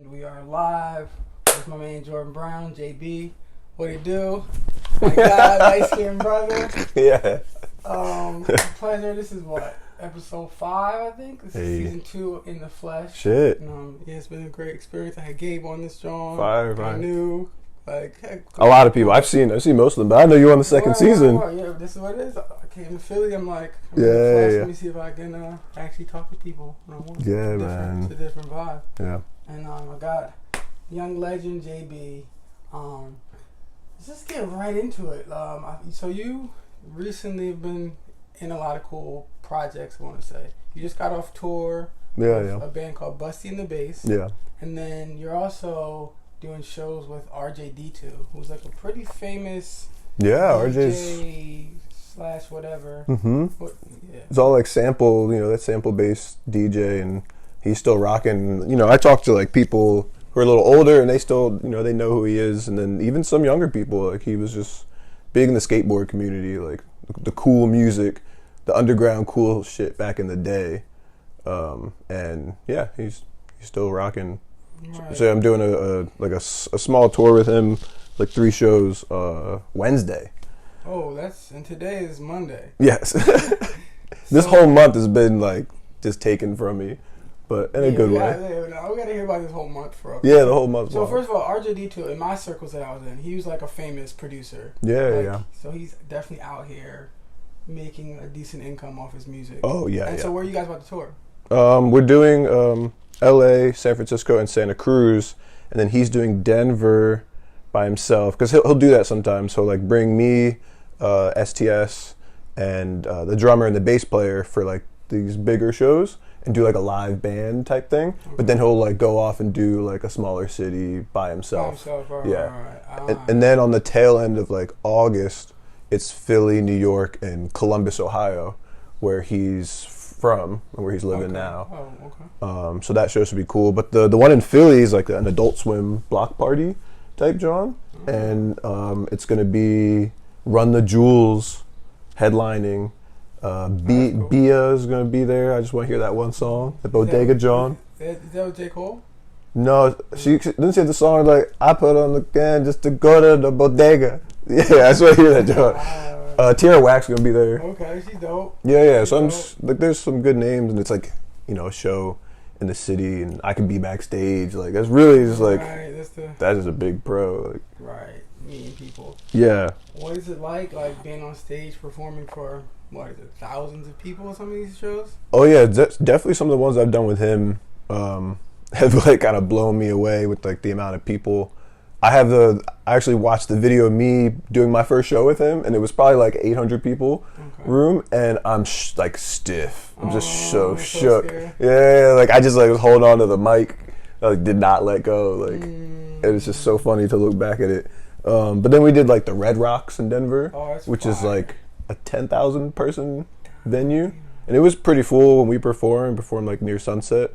We are live with my man Jordan Brown, JB. What it do? My God, light skinned brother. Yeah. Pleasure. This is what, episode 5, I think. This is season 2 in the flesh. Shit. Yeah, it's been a great experience. I had Gabe on this joint. Fire. I knew, like, heck, a lot of people. I've seen most of them, but I know you on the second season. Yeah, this is what it is. I came to Philly. I'm like, Yeah. Let me see if I can actually talk to people. Yeah, man. It's a different vibe. Yeah. And I got young legend JB. Let's just get right into it. So you recently have been in a lot of cool projects, I want to say. You just got off tour with a band called Busty and the Bass. Yeah. And then you're also doing shows with RJD2, who's like a pretty famous DJ / whatever. Mm-hmm. It's all like sample, that sample-based DJ, and he's still rocking. I talk to like people who are a little older, and they still, they know who he is. And then even some younger people, like he was just big in the skateboard community, like the cool music, the underground cool shit back in the day. And yeah, he's still rocking. Right. So I'm doing a small tour with him, like 3 shows Wednesday. Oh, and today is Monday. Yes. This whole month has been like just taken from me, but in a good way. We gotta hear about this whole month for us. Yeah, the whole month. So first of all, RJD2, in my circles that I was in, he was like a famous producer. Yeah. So he's definitely out here making a decent income off his music. Oh yeah. And so where are you guys about to tour? We're doing LA, San Francisco, and Santa Cruz, and then he's doing Denver by himself, because he'll do that sometimes. He'll like bring me, STS, and the drummer and the bass player for like these bigger shows and do like a live band type thing. Okay. But then he'll like go off and do like a smaller city by himself. Right. And then on the tail end of like August, it's Philly, New York, and Columbus, Ohio, where he's from and where he's living now. Oh, okay. So that show should be cool. But the one in Philly is like an Adult Swim block party type John, and it's gonna be Run the Jewels headlining. Cool. Bia is gonna be there. I just want to hear that one song, the Bodega John. Is that with J. Cole? No, she didn't say the song like I put on the can just to go to the bodega. Yeah, I just want to hear that John. Tierra Whack's gonna be there. Okay, she's dope. Yeah. So I'm just, like, there's some good names, and it's like a show in the city, and I can be backstage. Like that's really just like that is a big pro. Like, right, meeting people. Yeah. What is it like being on stage performing for thousands of people at some of these shows? Oh yeah, definitely some of the ones I've done with him have like kind of blown me away with like the amount of people. I actually watched the video of me doing my first show with him, and it was probably like 800 people room, and I'm like stiff. I'm just so shook. Yeah, like I just like was holding on to the mic, like did not let go. Like it was just so funny to look back at it. But then we did like the Red Rocks in Denver, which is like a 10,000 person venue, and it was pretty full when we performed like near sunset.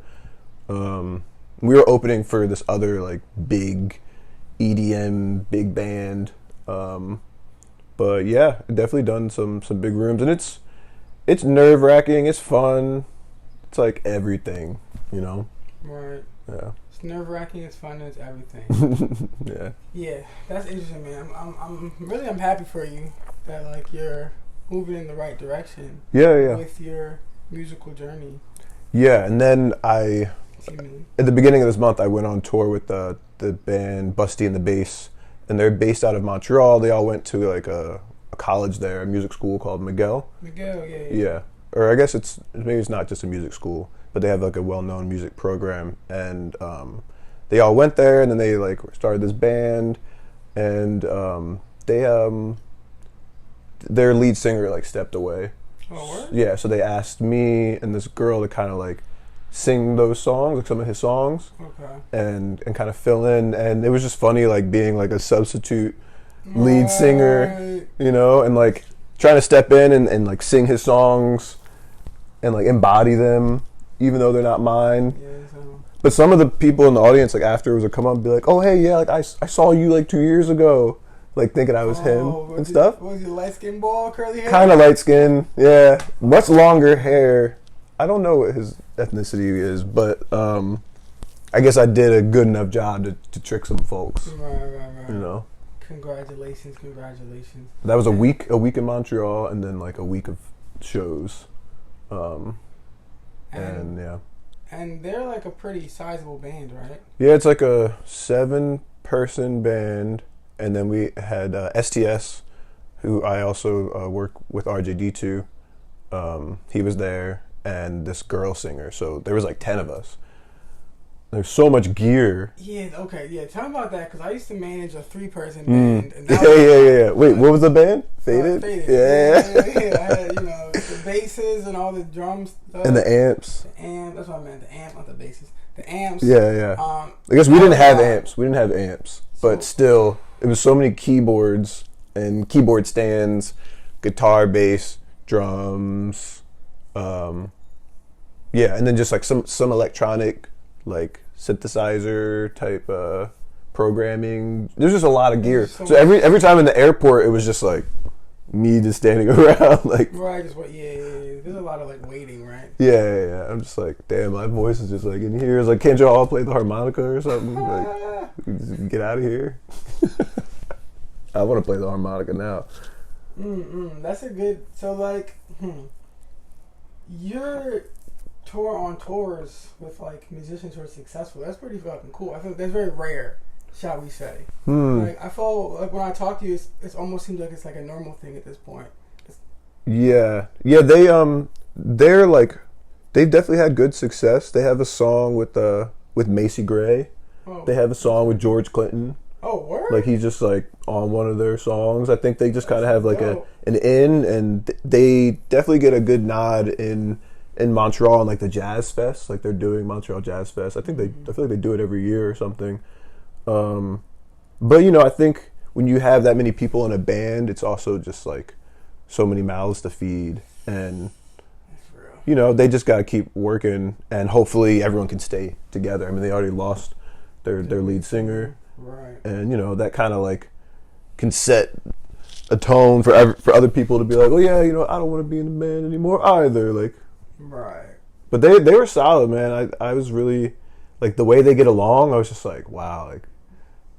We were opening for this other like big EDM big band, but yeah, definitely done some big rooms, and it's nerve-wracking, it's fun, it's like everything, Right. Yeah. It's nerve-wracking, it's fun, it's everything. Yeah, that's interesting, man. I'm happy for you that like you're moving in the right direction. Yeah. With your musical journey. Yeah, and then at the beginning of this month, I went on tour with the band Busty and the Bass, and they're based out of Montreal. They all went to like a college there, a music school called McGill. Yeah. Or I guess maybe it's not just a music school, but they have like a well-known music program, and they all went there, and then they like started this band, and their lead singer like stepped away. Oh, what? Yeah, so they asked me and this girl to kind of like sing those songs, like some of his songs, and kind of fill in, and it was just funny like being like a substitute lead singer, and like trying to step in and like sing his songs and like embody them even though they're not mine. But some of the people in the audience like afterwards would come up and be like, oh hey, yeah, like I saw you like 2 years ago, like thinking I was him and stuff. Was he light skin ball, curly hair? Kind of light skin, yeah, much longer hair. I don't know what his ethnicity is, but I guess I did a good enough job to trick some folks. Right. You know. Congratulations. That was a week in Montreal, and then like a week of shows. And yeah. And they're like a pretty sizable band, right? Yeah, it's like a 7-person band, and then we had STS, who I also work with RJD2. He was there, and this girl singer. So there was like 10 of us. There's so much gear. Yeah, okay, yeah. Tell me about that, because I used to manage a 3-person band. And Yeah. Wait, what was the band? Faded? Yeah. I had, the basses and all the drums. And the amps. That's what I meant. The amp, not the basses. The amps. Yeah. I guess we didn't have amps. But still, it was so many keyboards and keyboard stands, guitar, bass, drums. And then just like some electronic, like synthesizer type programming. There's just a lot of gear. So every time in the airport, it was just like me just standing around, like right. Just what? Yeah. There's a lot of like waiting, right? Yeah. I'm just like, damn, my voice is just like in here. It's like, can't you all play the harmonica or something? Like, get out of here. I want to play the harmonica now. That's a good. So like, your tour on tours with like musicians who are successful. That's pretty fucking cool. I think that's very rare, shall we say? Like I feel like when I talk to you, it almost seems like it's like a normal thing at this point. Yeah. They're like, they've definitely had good success. They have a song with Macy Gray. Oh. They have a song with George Clinton. Oh, word? Like he's just like on one of their songs. I think they just kind of have like an in, and they definitely get a good nod in Montreal and like the Jazz Fest. Like they're doing Montreal Jazz Fest. I feel like they do it every year or something. But I think when you have that many people in a band, it's also just like so many mouths to feed, and they just got to keep working, and hopefully everyone can stay together. I mean, they already lost their lead singer, right? And that kind of like can set a tone for other people to be like, oh yeah, I don't want to be in the band anymore either, like. Right. But they were solid, man. I was really like the way they get along. I was just like, wow, like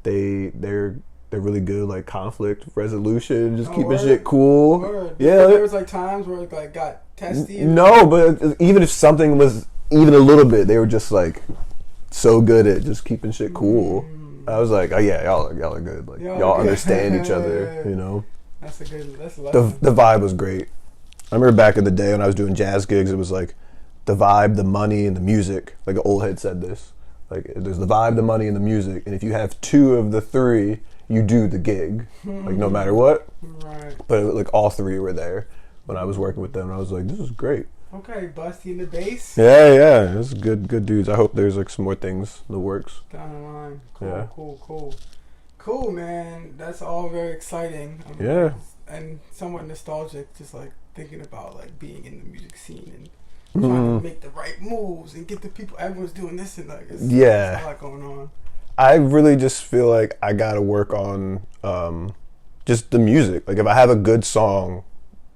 they're really good, like conflict resolution, just keeping shit cool. Word. Yeah, there was like times where it like got testy. No, but even if something was even a little bit, they were just like so good at just keeping shit cool. I was like, oh yeah, y'all are good. Like y'all understand each other, That's a the vibe was great. I remember back in the day when I was doing jazz gigs, it was like the vibe, the money, and the music. Like an old head said this. Like there's the vibe, the money, and the music. And if you have 2 of the 3, you do the gig. Like no matter what. Right. But like all 3 were there when I was working with them. And I was like, this is great. Okay, Busty in the bass. Yeah. This is good dudes. I hope there's like some more things in the works. Down the line. Cool. Cool, man. That's all very exciting. Yeah. And somewhat nostalgic, just like thinking about like being in the music scene and trying to make the right moves and get the people. Everyone's doing this and like it's a lot going on. I really just feel like I gotta work on just the music. Like if I have a good song,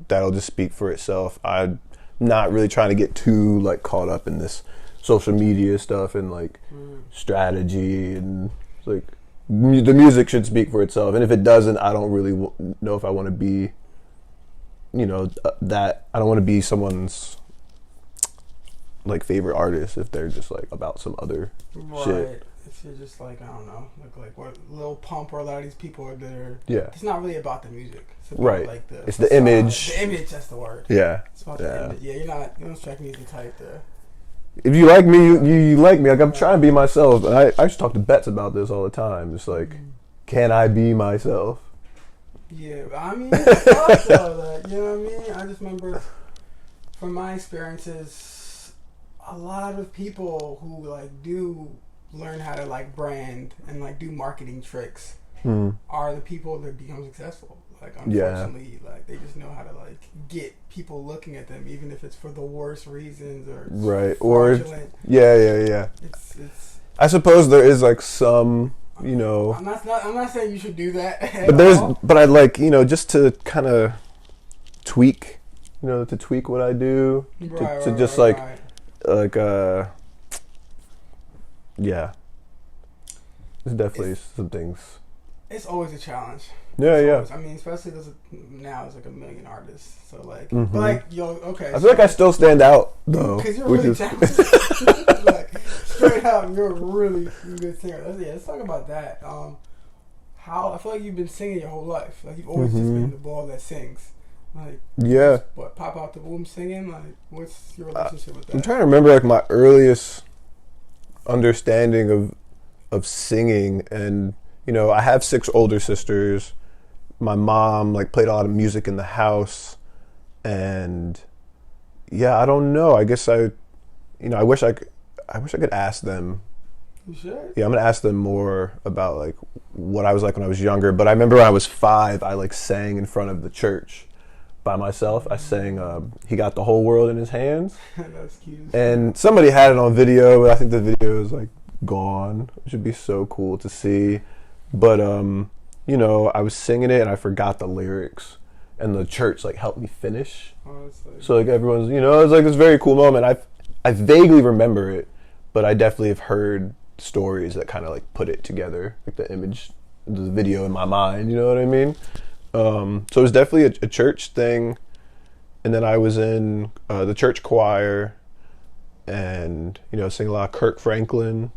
that'll just speak for itself. I'm not really trying to get too like caught up in this social media stuff and like strategy, and like the music should speak for itself. And if it doesn't, I don't really know if I want to be that I don't want to be someone's like favorite artist if they're just like about some other shit. If you're just like, I don't know, like what Lil Pump or a lot of these people are there. Yeah. It's not really about the music. It's about right. like it's the image. The image, that's the word. Yeah. It's about the image. Yeah, you don't strike me as the type to. If you like me, you like me. Like I'm trying to be myself. And I used to talk to Betts about this all the time. It's like, can I be myself? Yeah, I mean, it's tough though. You know what I mean? I just remember from my experiences, a lot of people who like do learn how to like brand and like do marketing tricks are the people that become successful. Like unfortunately, like they just know how to like get people looking at them, even if it's for the worst reasons or right fraudulent. Or yeah. It's. I suppose there is like some. I'm not saying you should do that. But I like just to kind of tweak, to tweak what I do, to just like yeah, there's definitely some things. It's always a challenge. Yeah, yeah. I mean, especially now there's like a million artists. So like, Mm-hmm. but like, yo, okay. I feel like I still stand out though. Because you're really talented. Like, straight up, you're a really good singer. Let's talk about that. How I feel like you've been singing your whole life. Like you've always just been the ball that sings. Like, yeah. What, pop out the womb singing? Like, what's your relationship with that? I'm trying to remember like my earliest understanding of singing, and you know, I have 6 older sisters. My mom like played a lot of music in the house, and yeah, I don't know. I guess I wish I could ask them. You should. Yeah, I'm gonna ask them more about like what I was like when I was younger. But I remember when I was 5, I like sang in front of the church by myself. I sang "He Got the Whole World in His Hands." That's cute. And somebody had it on video, but I think the video is like gone, which would be so cool to see. But you know, I was singing it and I forgot the lyrics, and the church like helped me finish. Oh, like, so like everyone's, you know, it's like this very cool moment. I vaguely remember it, but I definitely have heard stories that kind of like put it together, like the image, the video in my mind. You know what I mean? So it was definitely a church thing, and then I was in the church choir, and you know, sing a lot of Kirk Franklin.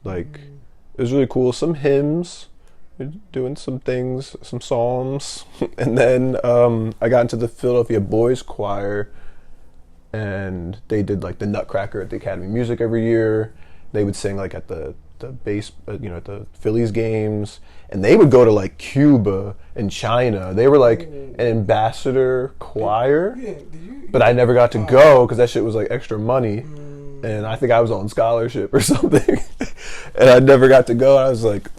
Like it was really cool. Some hymns. Doing some things, some psalms, and then I got into the Philadelphia Boys Choir, and they did like the Nutcracker at the Academy of Music every year. They would sing like at the base, you know, at the Phillies games, and they would go to like Cuba and China. They were like an ambassador choir, but I never got to go because that shit was like extra money, and I think I was on scholarship or something, and I never got to go. I was like,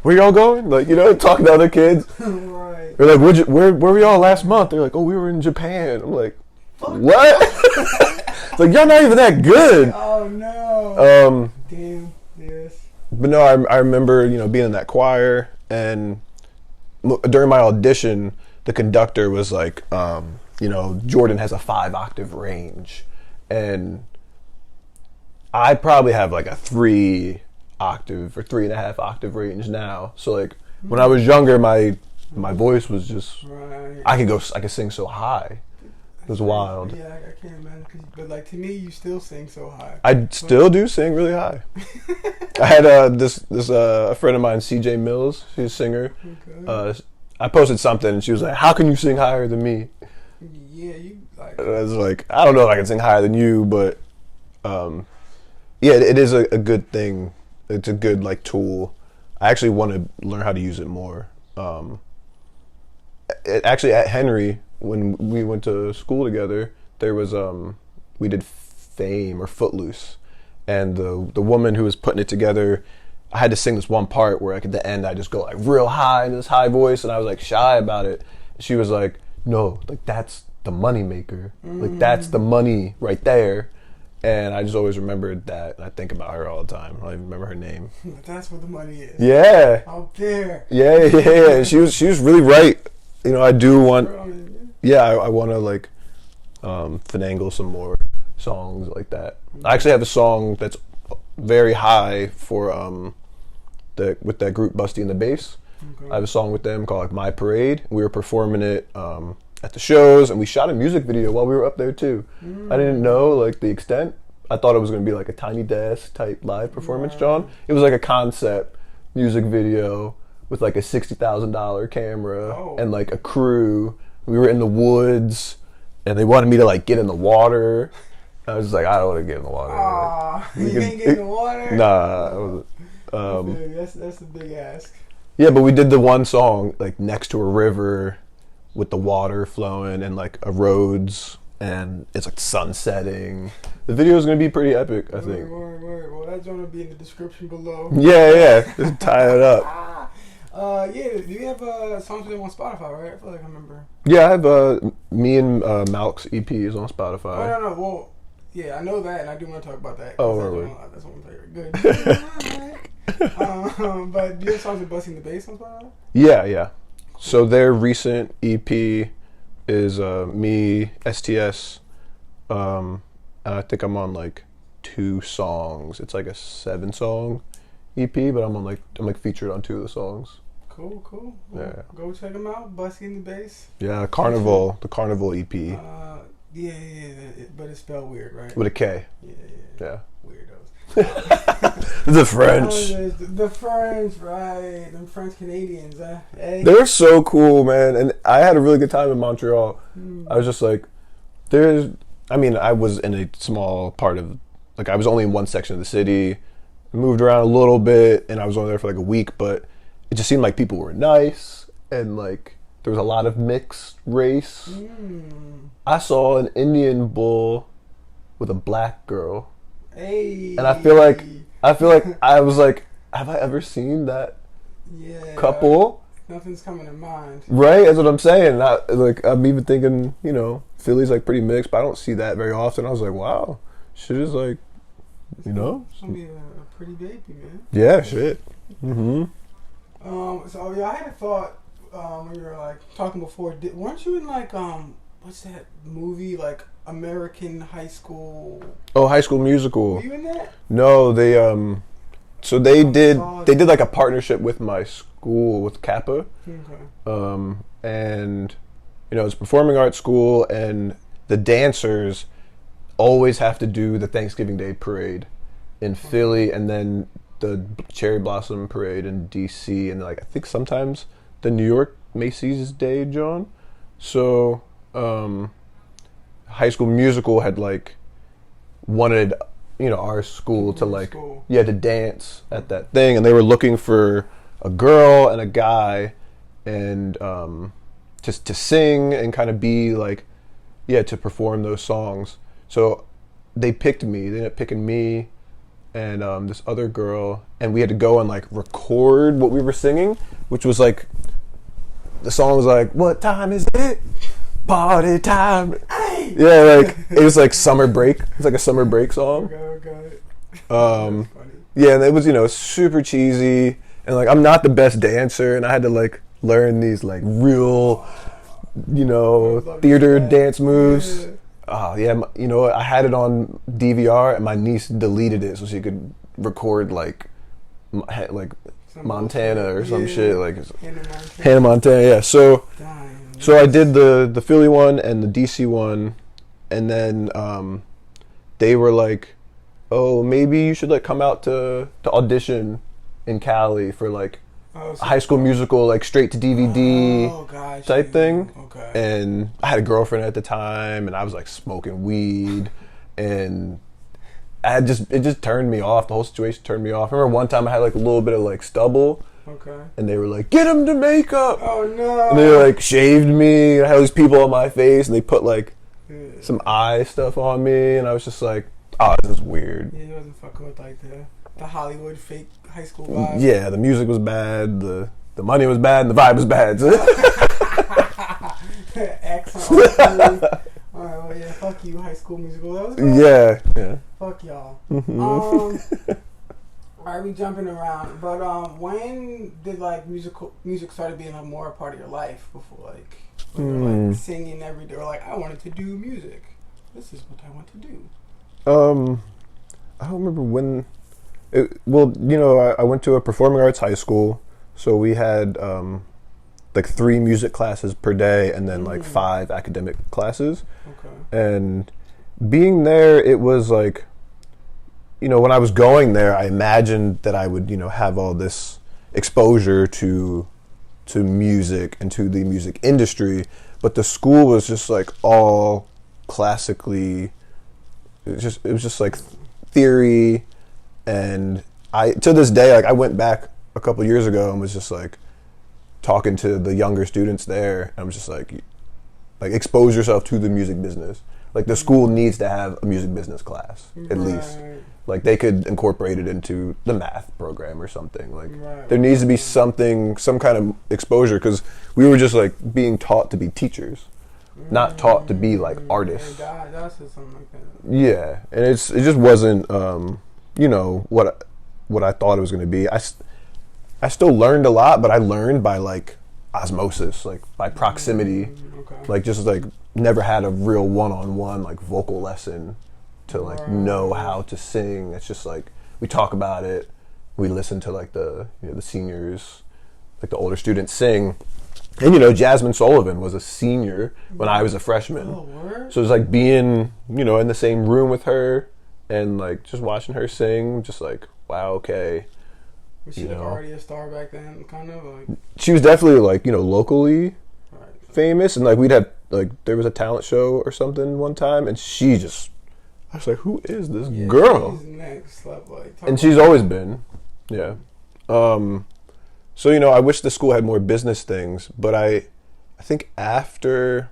where y'all going? Like, you know, talking to other kids. Right. They're like, where were y'all last month? They're like, oh, we were in Japan. I'm like, what? It's like, y'all not even that good. Oh, no. Damn, yes. But no, I remember, you know, being in that choir, and during my audition, the conductor was like, you know, Jordan has a 5-octave range. And I probably have like a 3-octave or 3.5-octave range now. So like when I was younger, my voice was just I could sing so high. It was wild. Yeah, I can't imagine. But like to me, you still sing so high. I still do sing really high. I had this a friend of mine, CJ Mills. She's a singer. Okay. I posted something and she was like, "How can you sing higher than me?" Yeah, you like. I was like, I don't know if I can sing higher than you, but yeah, it is a good thing. It's a good like tool. I actually want to learn how to use it more. Actually, at Henry, when we went to school together, there was we did Fame or Footloose, and the woman who was putting it together, I had to sing this one part where like at the end I just go like real high in this high voice, and I was like shy about it. She was like, "No, like that's the money maker. Like that's the money right there." And I just always remembered that. And I think about her all the time. I don't even remember her name. That's where the money is. Yeah. Out there. Yeah. She was really right. You know, I do want. Yeah, I want to like finagle some more songs like that. I actually have a song that's very high for with that group Busty and the Bass. Okay. I have a song with them called like My Parade. We were performing it at the shows, and we shot a music video while we were up there too. I didn't know like the extent. I thought it was going to be like a Tiny Desk type live performance, John. It was like a concept music video with like a $60,000 camera and like a crew. We were in the woods, and they wanted me to like get in the water. I was just like, I don't want to get in the water. You can't get in the water? Nah. That's a big ask. Yeah, but we did the one song like next to a river with the water flowing and like a roads, and it's like sun setting. The video is going to be pretty epic, I think. Word. Well, that joint will be in the description below. Yeah. Just tie it up. Yeah. Do you have songs with them on Spotify, right? I feel like I remember. Yeah, I have me and Malk's EP is on Spotify. Oh, no. Well, yeah, I know that, and I do want to talk about that. That's one of my favorite. Good. But do you have songs with Busty and the Bass on Spotify? Yeah. So their recent EP is me, STS, and I think I'm on like 2 songs. It's like a 7-song EP, but I'm like featured on 2 of the songs. Cool. Well, Yeah. go check them out. Busty and the Bass. Yeah, the Carnival EP Yeah, but it's spelled weird, right? with a K. Yeah. Weirdos. The French. The French, right? Them French Canadians, hey. They're so cool, man. And I had a really good time in Montreal. I was just like, I was in a small part of, like, I was only in one section of the city. I moved around a little bit, and I was only there for like a week, but it just seemed like people were nice, and like there was a lot of mixed race. I saw an Indian bull with a black girl. Hey. And I feel like I was like, have I ever seen that couple? Nothing's coming to mind. Right, that's what I'm saying. I'm even thinking, Philly's like pretty mixed, but I don't see that very often. I was like, wow, shit is like, It's gonna be a pretty baby, man. Yeah, shit. So I had a thought when you were like talking before. Weren't you in like what's that movie, like American High School? Oh, High School Musical. Were you in that? No, they did like a partnership with my school, with Kappa. Okay. And it's a performing arts school, and the dancers always have to do the Thanksgiving Day parade in Philly, and then the Cherry Blossom Parade in DC, and like I think sometimes the New York Macy's Day, John. So High School Musical had like wanted our school to like to dance at that thing, and they were looking for a girl and a guy, and just to sing and kind of be like to perform those songs. So they picked me. They ended up picking me and this other girl, and we had to go and like record what we were singing, which was like, the song was like, "What time is it? Party time." Hey! Yeah, like it was like summer break. It's like a summer break song. Okay. Yeah, and it was super cheesy, and like I'm not the best dancer, and I had to like learn these like real theater dance moves. Yeah. Oh yeah, I had it on DVR, and my niece deleted it so she could record like Montana or some shit, like Hannah Montana. Yeah, so I did the Philly one and the DC one, and then they were like, "Oh, maybe you should like come out to audition in Cali for like a High School Musical, like straight to DVD type thing." Okay. And I had a girlfriend at the time, and I was like smoking weed, and it just turned me off. The whole situation turned me off. I remember one time I had like a little bit of like stubble. Okay. And they were like, "Get him to makeup." Oh no. And they like shaved me. I had all these people on my face, and they put like some eye stuff on me, and I was just like, "Oh, this is weird." Yeah, you wasn't fucking with like the Hollywood fake high school vibe. Yeah, the music was bad, the money was bad, and the vibe was bad. Excellent. Alright, well, yeah, fuck you, High School Musical. That was good. Yeah. Fuck y'all. Alright, we jumping around, but when did like music started being like more a part of your life before like when you were like singing every day, or like I wanted to do music. This is what I want to do. I don't remember when. I went to a performing arts high school, so we had like 3 music classes per day, and then like 5 academic classes. Okay. And being there, it was like, when I was going there, I imagined that I would, have all this exposure to music and to the music industry, but the school was just like all classically. It was just like theory, and to this day, like I went back a couple years ago and was just like talking to the younger students there, and I was just like expose yourself to the music business. Like the school needs to have a music business class at least. Like they could incorporate it into the math program or something. Like there needs to be some kind of exposure, because we were just like being taught to be teachers, not taught to be like artists. Yeah, and it just wasn't what I thought it was going to be. I still learned a lot, but I learned by like osmosis, like by proximity. Like just like never had a real one-on-one like vocal lesson to like know how to sing. It's just like we talk about it, we listen to like the the seniors, like the older students sing. And Jasmine Sullivan was a senior when I was a freshman. Oh, word? So it was like being in the same room with her and like just watching her sing, just like wow, okay. Was she like already a star back then, kind of like? She was definitely like locally Right. famous, and like we'd have like there was a talent show or something one time, and she just I was like, who is this girl? She's next level. Like, and she's always been, yeah. So I wish the school had more business things, but I think after,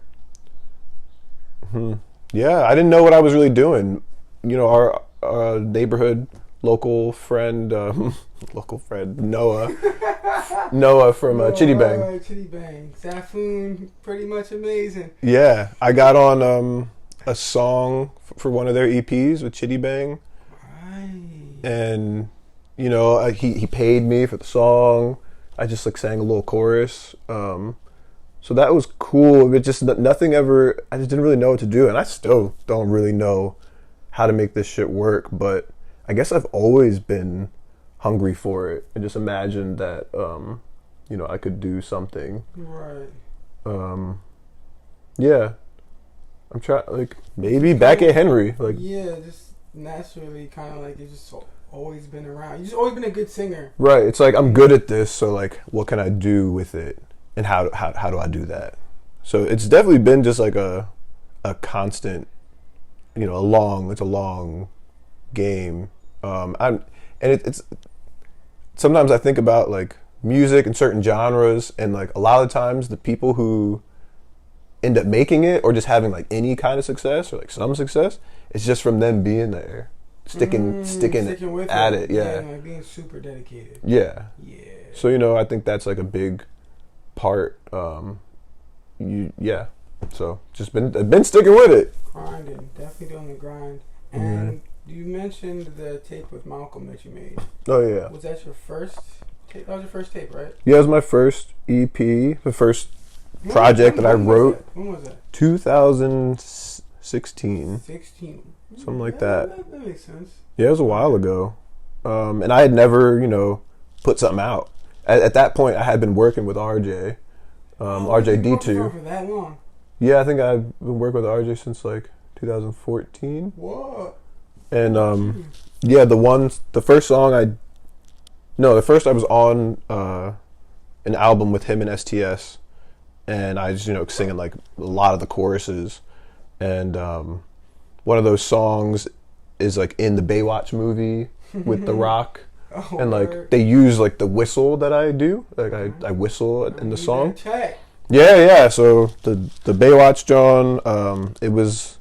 I didn't know what I was really doing. Our neighborhood local friend Noah from Chitty Bang. Right, Chitty Bang. Safoon, pretty much amazing. Yeah, I got on a song for one of their EPs with Chitty Bang. Right. And he paid me for the song. I just like sang a little chorus. So that was cool. But just nothing ever. I just didn't really know what to do, and I still don't really know how to make this shit work. But I guess I've always been hungry for it, and just imagined that I could do something. Right. Yeah. I'm trying like maybe back at Henry. Like yeah, just naturally, kind of like it's just always been around. You've just always been a good singer. Right. It's like I'm good at this, so like what can I do with it, and how do I do that? So it's definitely been just like a constant, it's a long game. It's sometimes I think about like music and certain genres, and like a lot of the times the people who end up making it or just having like any kind of success or like some success, it's just from them being there. Sticking with it. Yeah. Like being super dedicated. Yeah. Yeah. So I think that's like a big part. So just been sticking with it. Grinding, definitely doing the grind. And you mentioned the tape with Malcolm that you made. Oh yeah. Was that your first tape? That was your first tape, right? Yeah, it was my first EP, the first project that I wrote. When was that? 2016. 16. Something like that. That makes sense. Yeah, it was a while ago. And I had never, put something out. At that point, I had been working with RJ. RJD2. For that long? Yeah, I think I've been working with RJ since like 2014. What? And the first I was on an album with him and STS, and I just singing like a lot of the choruses, and one of those songs is like in the Baywatch movie with The Rock. Oh, and like they use like the whistle that I do, like I whistle in the song. Yeah. So the Baywatch John, it was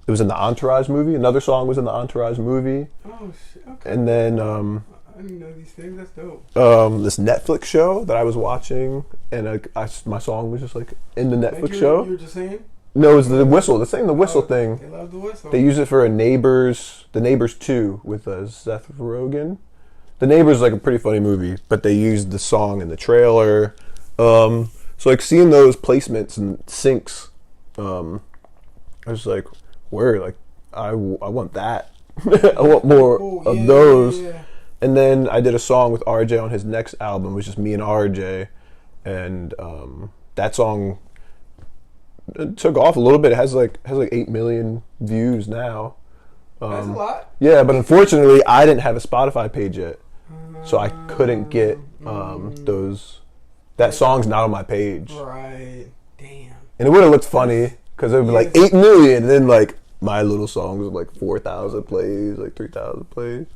in the Entourage movie. Another song was in the Entourage movie. Oh shit! Okay. And then I didn't know these things. That's dope. This Netflix show that I was watching, and my song was just like in the Netflix show. You were just saying? No, it was the whistle. They're saying the whistle thing. They love the whistle. They use it for the Neighbors 2 with Seth Rogen. The Neighbors is like a pretty funny movie, but they used the song in the trailer. So like seeing those placements and syncs, I was like, word, like I want that. I want more of those. Yeah. And then I did a song with RJ on his next album, which is me and RJ, and that song took off a little bit. It has like 8 million views now. That's a lot. Yeah, but unfortunately, I didn't have a Spotify page yet, so I couldn't get that song's not on my page. Right. Damn. And it would have looked funny because it would be like 8 million, and then like my little song was like 4,000 plays, like 3,000 plays.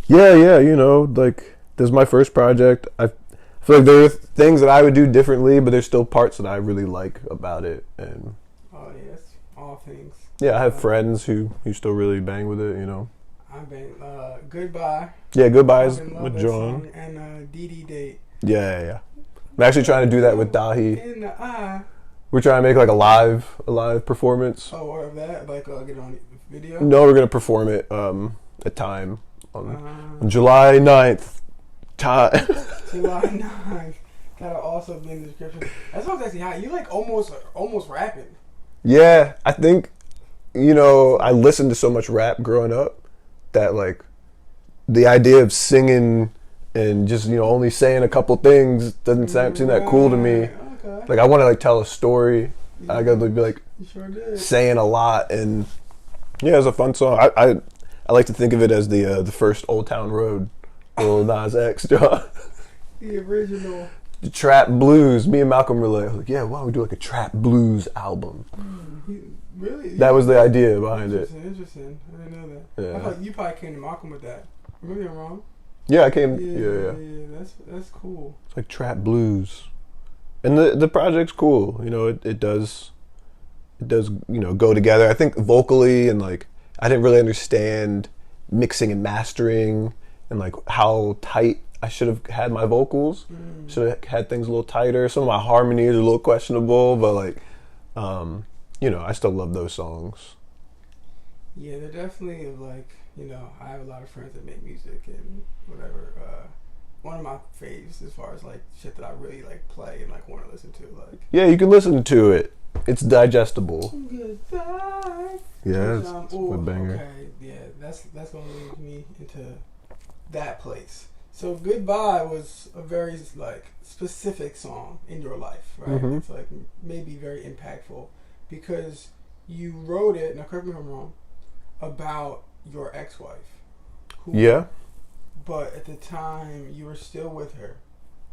Yeah, like this is my first project. I feel like there are things that I would do differently, but there's still parts that I really like about it. And yes, all things. Yeah, I have friends who still really bang with it. I bang. Goodbye. Yeah, Goodbye is with John and DD Date. Yeah. I'm actually trying to do that with Dahi. In the eye. We're trying to make like a live performance. Oh, or that like get it on video. No, we're gonna perform it at time on July 9th. Time. July 9th. That'll also be in the description. That song's actually hot. You like almost rapping. Yeah, I think you know, I listened to so much rap growing up that like the idea of singing and just, you know, only saying a couple things doesn't seem that cool to me. Okay. Like I want to like tell a story. I gotta be like You sure did. saying a lot, and yeah, it's a fun song. I like to think of it as the first Old Town Road, Lil Nas X, John. The original. The trap blues. Me and Malcolm were like, yeah, why don't we do like a trap blues album? Really? That was the idea behind it. Interesting. I didn't know that. Yeah. I thought you probably came to Malcolm with that. Maybe I'm wrong. Yeah, I came. Yeah. That's cool. It's like trap blues, and the project's cool. You know, it does you know go together. I think vocally and like I didn't really understand mixing and mastering and like how tight I should have had my vocals. Should have had things a little tighter. Some of my harmonies are a little questionable, but like, you know, I still love those songs. Yeah, they're definitely like, you know, I have a lot of friends that make music and whatever. One of my faves as far as like shit that I really like play and like want to listen to. Like, yeah, you can listen to it. It's digestible. Goodbye. Yeah, it's a banger. Okay, yeah, that's gonna lead me into that place. So Goodbye was a very like specific song in your life, right? Mm-hmm. It's like maybe very impactful because you wrote it, now correct me if I'm wrong, about your ex-wife. Yeah. But at the time you were still with her.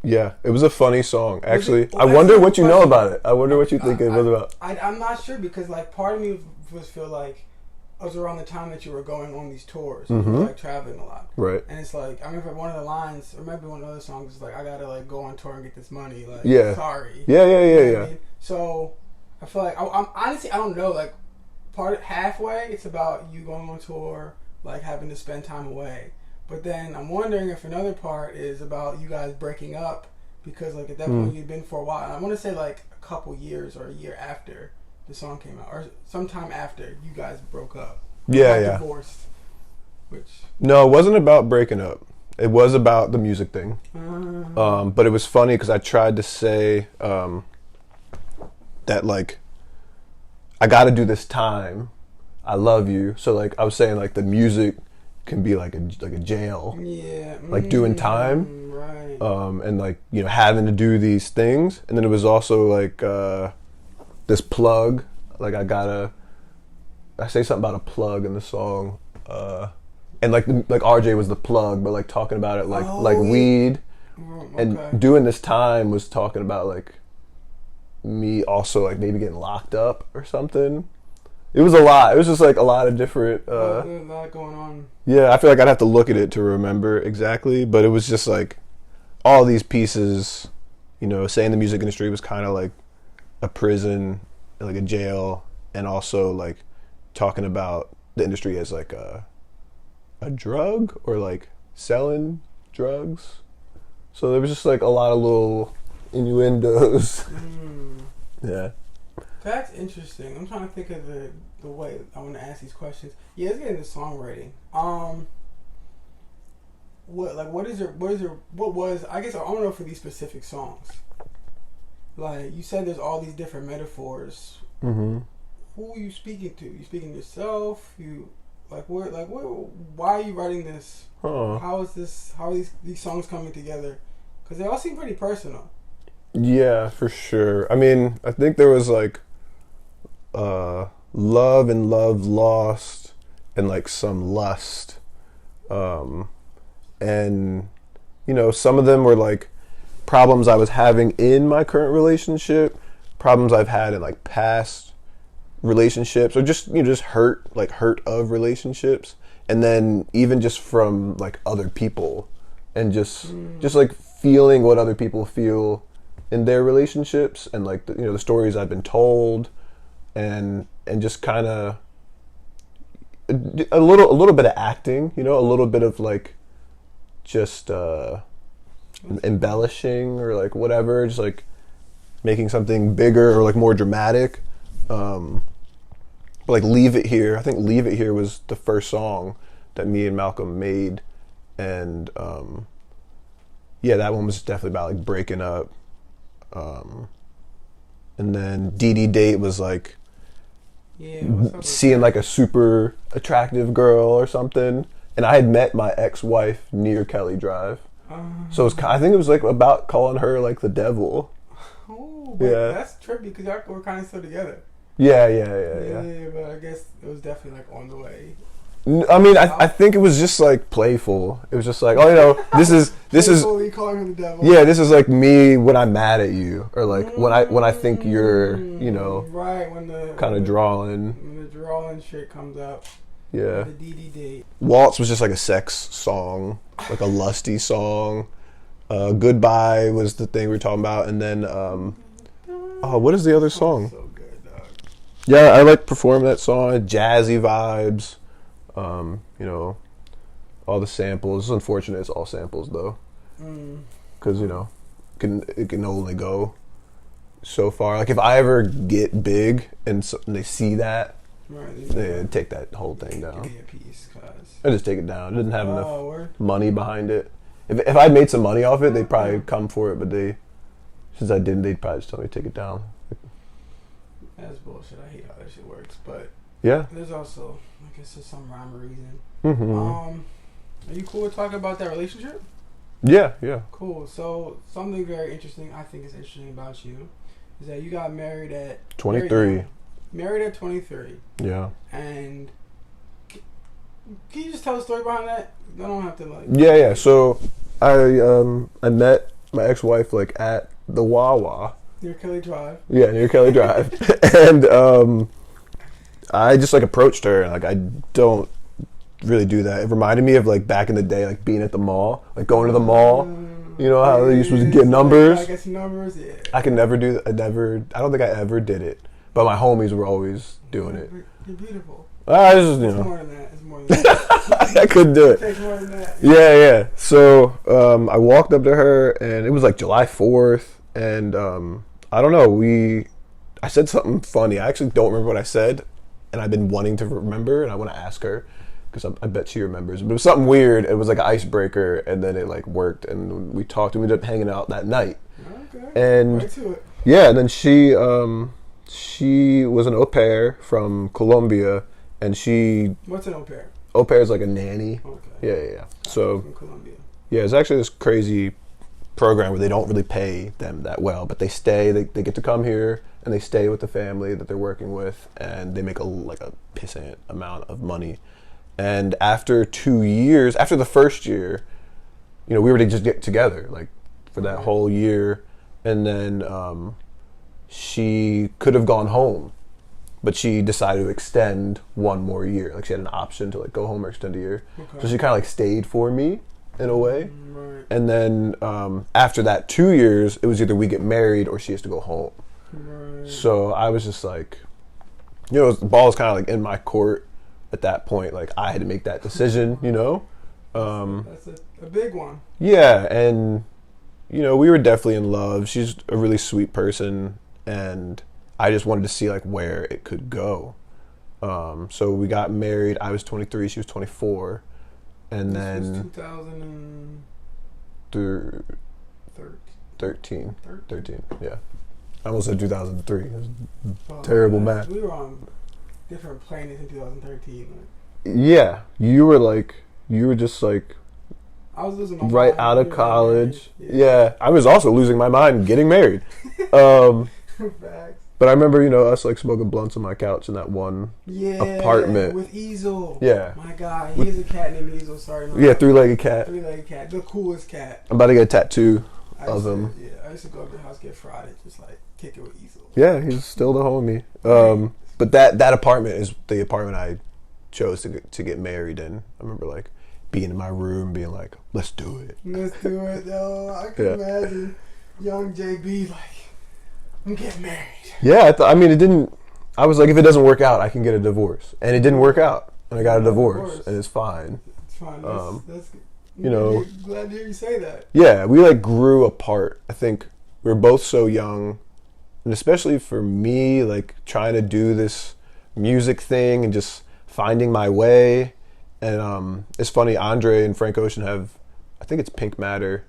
Yeah, it was a funny song. Actually, I wonder what you know about it. I wonder what you think it was about. I'm not sure because like part of me was feel like it was around the time that you were going on these tours, you were like traveling a lot, right? And it's like I remember one of the lines, or maybe one of the other songs is like, I gotta like go on tour and get this money. Like, sorry. Yeah. You know what I mean? So I feel like I'm honestly I don't know. Like halfway, it's about you going on tour, like having to spend time away. But then I'm wondering if another part is about you guys breaking up because like at that point you'd been for a while. I want to say like a couple years or a year after the song came out, or sometime after you guys broke up. Divorced. No, it wasn't about breaking up. It was about the music thing. But it was funny because I tried to say that like I got to do this time. I love you. So like I was saying like the music can be like a jail. Yeah. Like doing time. Right. And like, you know, having to do these things. And then it was also like this plug. Like I say something about a plug in the song. And like RJ was the plug, but like talking about it like weed. And doing this time was talking about like me also like maybe getting locked up or something. It was a lot. It was just like a lot of different. There's a lot going on. Yeah, I feel like I'd have to look at it to remember exactly, but it was just like all these pieces. You know, saying the music industry was kind of like a prison, like a jail, and also like talking about the industry as like a drug or like selling drugs. So there was just like a lot of little innuendos. Yeah. That's interesting. I'm trying to think of the way I want to ask these questions. Yeah, let's get into songwriting. What was I guess I don't know for these specific songs. Like you said, there's all these different metaphors. Mm-hmm. Who are you speaking to? You speaking to yourself? Why are you writing this? How are these songs coming together? Because they all seem pretty personal. Yeah, for sure. I mean, I think there was like love and love lost and like some lust. And, you know, some of them were like problems I was having in my current relationship, problems I've had in like past relationships, or just, you know, just hurt of relationships. And then even just from like other people and just like feeling what other people feel in their relationships and like the, you know, the stories I've been told and just kind of a little bit of acting, you know, a little bit of like just embellishing or like whatever, just like making something bigger or like more dramatic. But like Leave It Here, I think Leave It Here was the first song that me and Malcolm made, and yeah, that one was definitely about like breaking up. And then DD Date was like Yeah, what's up with seeing that? like a super attractive girl or something. And I had met my ex-wife near Kelly Drive. So it was, I think it was like about calling her like the devil. Oh, but Yeah. that's trippy because y'all were kind of still together. Yeah. But I guess it was definitely like on the way. I mean, I think it was just like playful. It was just like, oh, you know, this is Fully calling him the devil. yeah, this is like me when I'm mad at you, or like when I think you're, you know, right when the kind of drawing. when the drawing shit comes up. Yeah. The DDD. Waltz was just like a sex song, like a lusty song. Goodbye was the thing we were talking about, and then oh, what is the other song? So good, dog. Yeah, I like performing that song. Jazzy vibes. You know, all the samples. It's unfortunate it's all samples though, because you know, it can only go so far. Like if I ever get big and they see that, Right, they take that whole thing down. Give me a piece, cause. I just take it down. It didn't have enough Word. money behind it. If I'd made some money off it, they'd probably come for it. But since I didn't, they'd probably just tell me to take it down. That's bullshit. I hate how that shit works, but Yeah. there's also, I guess, there's some rhyme or reason. Mm-hmm. Are you cool with talking about that relationship? Yeah. Cool. So something very interesting, I think is interesting about you, is that you got married at 23. Married at 23, Yeah. and can you just tell the story behind that? I don't have to like. Yeah. So I met my ex-wife like at the Wawa. Near Kelly Drive. Yeah, near Kelly Drive, and I just like approached her, and like I don't really do that. It reminded me of like back in the day, like being at the mall, like going to the mall. You know how they used to get numbers. I guess numbers. Yeah. I can never do that. I don't think I ever did it. But my homies were always doing it. You're beautiful. I just, you It's know, more than that. It's more than that. I couldn't do It it. takes more than that. Yeah. So I walked up to her, and it was like July 4th, and I don't know. I said something funny. I actually don't remember what I said, and I've been wanting to remember, and I want to ask her because I bet she remembers. But it was something weird. It was like an icebreaker, and then it like worked, and we talked, and we ended up hanging out that night. Okay. And Right to it. yeah, and then she was an au pair from Colombia, and What's an au pair? au pair is like a nanny. Okay. Yeah. So From Colombia. yeah, it's actually this crazy program where they don't really pay them that well, but they stay. They get to come here and they stay with the family that they're working with, and they make a pissant amount of money. And after 2 years, after the first year, you know, we were to just get together like for that whole year, and then she could have gone home, but she decided to extend one more year. Like she had an option to like go home or extend a year. Okay. So she kind of like stayed for me in a way. Right. And then after that 2 years, it was either we get married or she has to go home. Right. So I was just like, you know, the ball was kind of like in my court at that point. Like I had to make that decision, you know. That's a big one. Yeah, and you know, we were definitely in love. She's a really sweet person, and I just wanted to see like where it could go. So we got married. I was 23, she was 24, and This was then 2013. 13. Yeah, I almost said 2003. It was terrible math. We were on different planets in 2013. Yeah, you were just like I was losing my right mind. out of We were college. married. Yeah, I was also losing my mind getting married. Facts. But I remember, you know, us like smoking blunts on my couch in that one apartment. With Easel. Yeah. My God, he has a cat named Easel. Sorry. Yeah, three-legged cat. Three-legged cat. The coolest cat. I'm about to get a tattoo I of used to- him. Yeah, I used to go up to the house, get fried, and just like kick it with Easel. Yeah, he's still the homie. But that apartment is the apartment I chose to get married in. I remember like being in my room, being like, "Let's do it." Let's do it, yo. I can imagine young JB like, I'm getting married. Yeah, I mean, it didn't. I was like, if it doesn't work out, I can get a divorce, and it didn't work out, and I got a divorce, and it's fine. It's fine. That's you know, glad to hear you say that. Yeah, we like grew apart. I think we were both so young, and especially for me, like trying to do this music thing and just finding my way. And it's funny, Andre and Frank Ocean have, I think it's Pink Matter,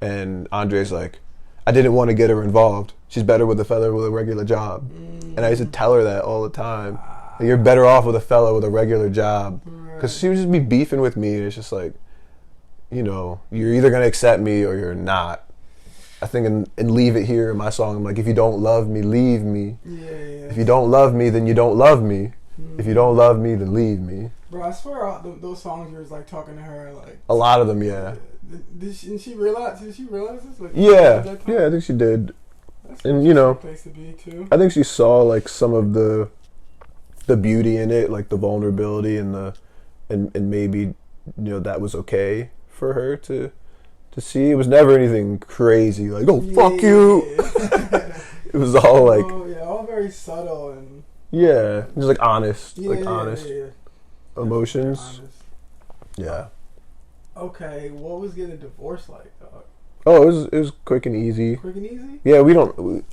and Andre's like, I didn't want to get her involved. She's better with a feather with a regular job. And I used to tell her that all the time. Like, you're better off with a fella with a regular job. Because she would just be beefing with me, and it's just like, you know, you're either gonna accept me or you're not. I think in Leave It Here, in my song, I'm like, if you don't love me, leave me. Yeah. If you don't love me, then you don't love me. If you don't love me, then leave me. Bro, I swear those songs you was like talking to her like a lot of them, yeah. Did she realize this? Like, yeah, I think she did. That's and you know, place to be too. I think she saw like some of the beauty in it, like the vulnerability and maybe, you know, that was okay for her to see. It was never anything crazy like, oh, fuck you. It was all like, all very subtle and just like honest, honest emotions. Honest. Yeah. Okay, what was getting a divorce like, dog? Oh, it was quick and easy. Quick and easy? Yeah,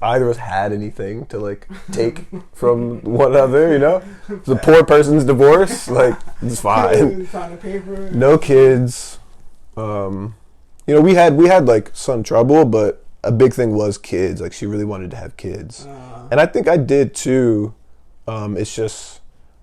either of us had anything to like take from one another, you know? It's a poor person's divorce, like, it's fine. No kids. You know, we had like some trouble, but a big thing was kids. Like, she really wanted to have kids. And I think I did too. It's just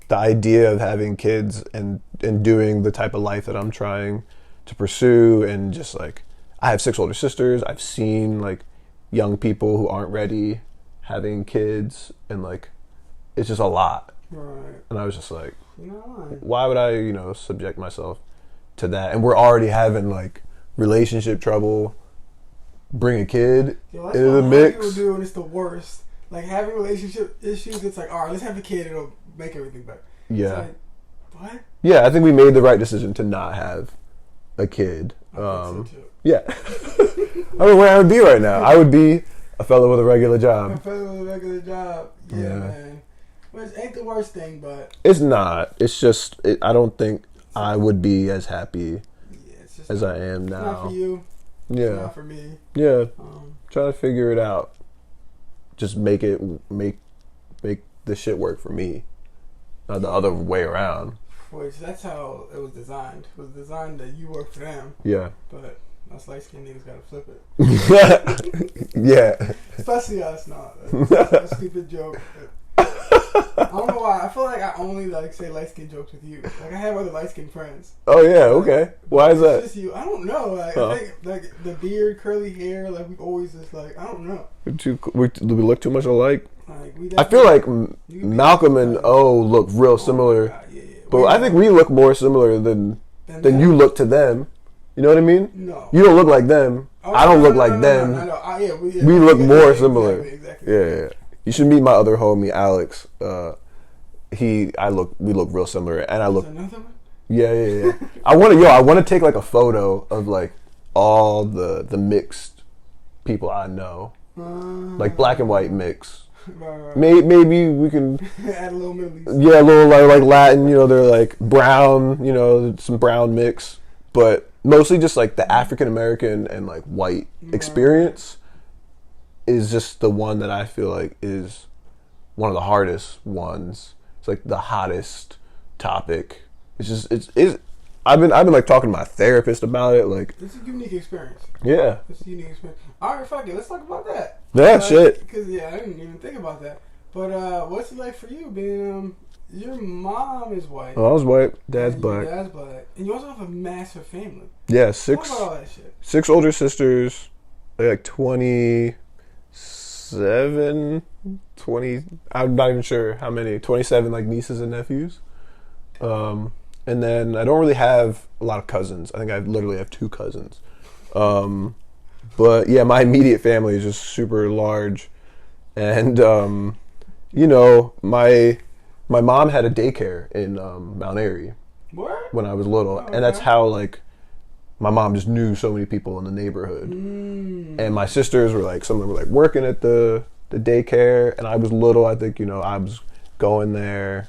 the idea of having kids and doing the type of life that I'm trying to pursue, and just like, I have 6 older sisters. I've seen like young people who aren't ready having kids, and like, it's just a lot. Right. And I was just like, you know, why would I, you know, subject myself to that? And we're already having like relationship trouble. Bring a kid into the mix. People do, and it's the worst. Like, having relationship issues, it's like, all right, let's have a kid. It'll make everything better. Yeah. It's like, what? Yeah, I think we made the right decision to not have a kid. I think so too. Yeah. I don't know where I would be right now. I would be a fellow with a regular job. A fellow with a regular job. Yeah, man. Which ain't the worst thing, but... It's not. It's just, I don't think I would be as happy as I am now. Not for you. Yeah. Not for me. Yeah. Trying to figure it out. Just make the shit work for me. Not the other way around. Which, that's how it was designed. It was designed that you work for them. Yeah. But us light-skinned niggas gotta flip it. Yeah. Especially us, not. That's a stupid joke. I don't know why. I feel like I only like say light-skinned jokes with you. Like, I have other light-skinned friends. Oh yeah, okay. Why is that? It's just you. I don't know. Like, I think like the beard, curly hair. Like, we always just like, I don't know. Do we look too much alike? Like, I feel like Malcolm and O look real similar, but I think we look more similar than you look to them. You know what I mean? No. You don't look like them. I don't look like them. We look more similar. Exactly. Yeah. You should meet my other homie, Alex. We look real similar, and I look. Another one? Yeah. I want to take like a photo of like all the mixed people I know, like black and white mix. Right. Maybe we can add a little Middle East. Yeah, a little like Latin. You know, they're like brown. You know, some brown mix, but mostly just like the African American and like white experience is just the one that I feel like is one of the hardest ones. It's like the hottest topic. It's just I've been like talking to my therapist about it. Like, it's a unique experience. Yeah, it's a unique experience. All right, fuck it. Let's talk about that. Yeah, shit. Because I didn't even think about that. But what's it like for you being your mom is white? Oh, I was white. Dad's black. Dad's black, and you also have a massive family. Yeah, Talk about all that shit. 6 older sisters, like 27, 20. I'm not even sure how many. 27 like nieces and nephews. And then I don't really have a lot of cousins. I think I literally have 2 cousins. But yeah, my immediate family is just super large. And, you know, my mom had a daycare in Mount Airy. What? When I was little. Okay. And that's how, like, my mom just knew so many people in the neighborhood. And my sisters were like, some of them were like working at the daycare. And I was little, I think, you know, I was going there.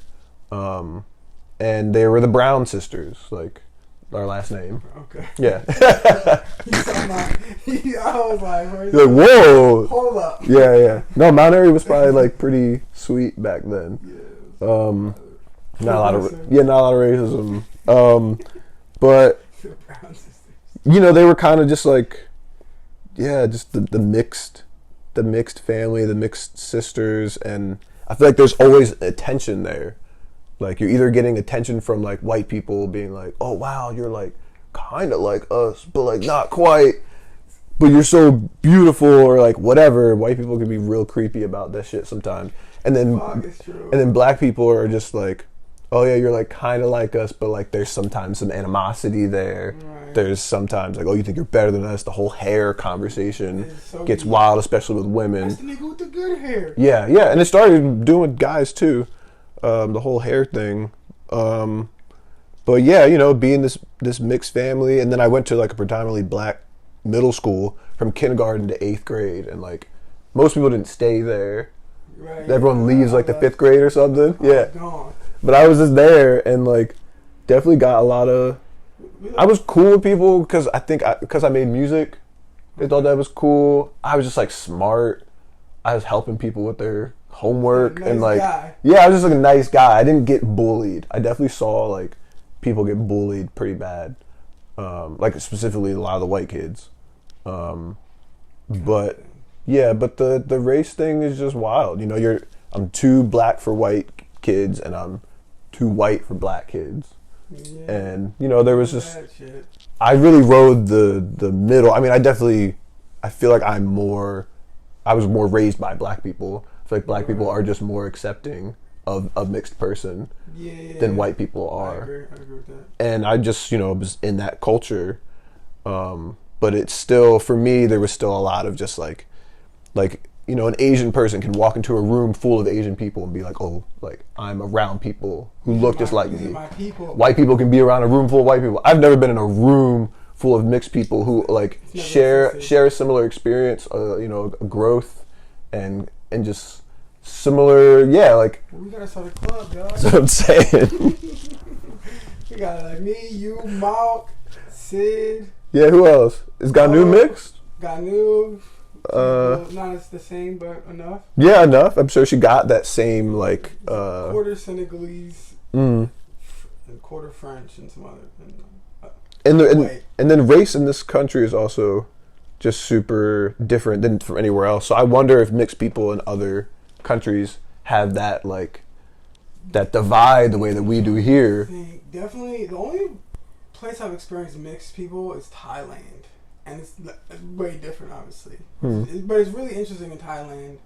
And they were the Brown sisters, like our last name. Okay. Yeah. I was like, you're like, whoa. Hold up. Yeah. No, Mount Airy was probably like pretty sweet back then. Yeah. Not a lot of racism. But you know, they were kind of just like, yeah, just the mixed family, the mixed sisters, and I feel like there's always a tension there. Like you're either getting attention from like white people being like, oh wow, you're like kind of like us, but like not quite. But you're so beautiful, or like whatever. White people can be real creepy about that shit sometimes. And then black people are just like, oh yeah, you're like kind of like us, but like there's sometimes some animosity there. Right. There's sometimes like, oh, you think you're better than us. The whole hair conversation gets wild, especially with women. That's the nigga with the good hair. Yeah, and it started doing with guys too, the whole hair thing. But yeah, you know, being this mixed family, and then I went to like a predominantly black middle school from kindergarten to 8th grade, and like most people didn't stay there. Right. Everyone leaves like the 5th grade or something. Yeah. But I was just there and like definitely got a lot of. I was cool with people because I think because I made music, they thought that was cool. I was just like smart. I was helping people with their homework and like yeah, I was just like a nice guy. I didn't get bullied. I definitely saw like people get bullied pretty bad, like specifically a lot of the white kids. But yeah, but the race thing is just wild. You know, I'm too black for white kids and I'm too white for black kids. Yeah. And you know, there was just I really rode the middle. I mean, I feel like I was more raised by black people. I feel like black people are just more accepting of a mixed person than white people are. I agree with that. And I just, you know, was in that culture. But it's still, for me, there was still a lot of just like, you know, an Asian person can walk into a room full of Asian people and be like, oh, like, I'm around people who look just like me. White people can be around a room full of white people. I've never been in a room full of mixed people who, like, share a similar experience, you know, growth and just similar, like... We gotta start a club, dog. That's what I'm saying. We got, like, me, you, Malk, Sid... Yeah, who else? Is Ganu mixed? Ganu. Not as the same, but enough. Yeah, enough. I'm sure she got that same, like... quarter Senegalese, and quarter French, and some other... And then race in this country is also just super different than from anywhere else. So I wonder if mixed people in other countries have that, like... that divide the way that we do here. Definitely, the only... place I've experienced mixed people is Thailand, and it's way different, obviously. But it's really interesting in Thailand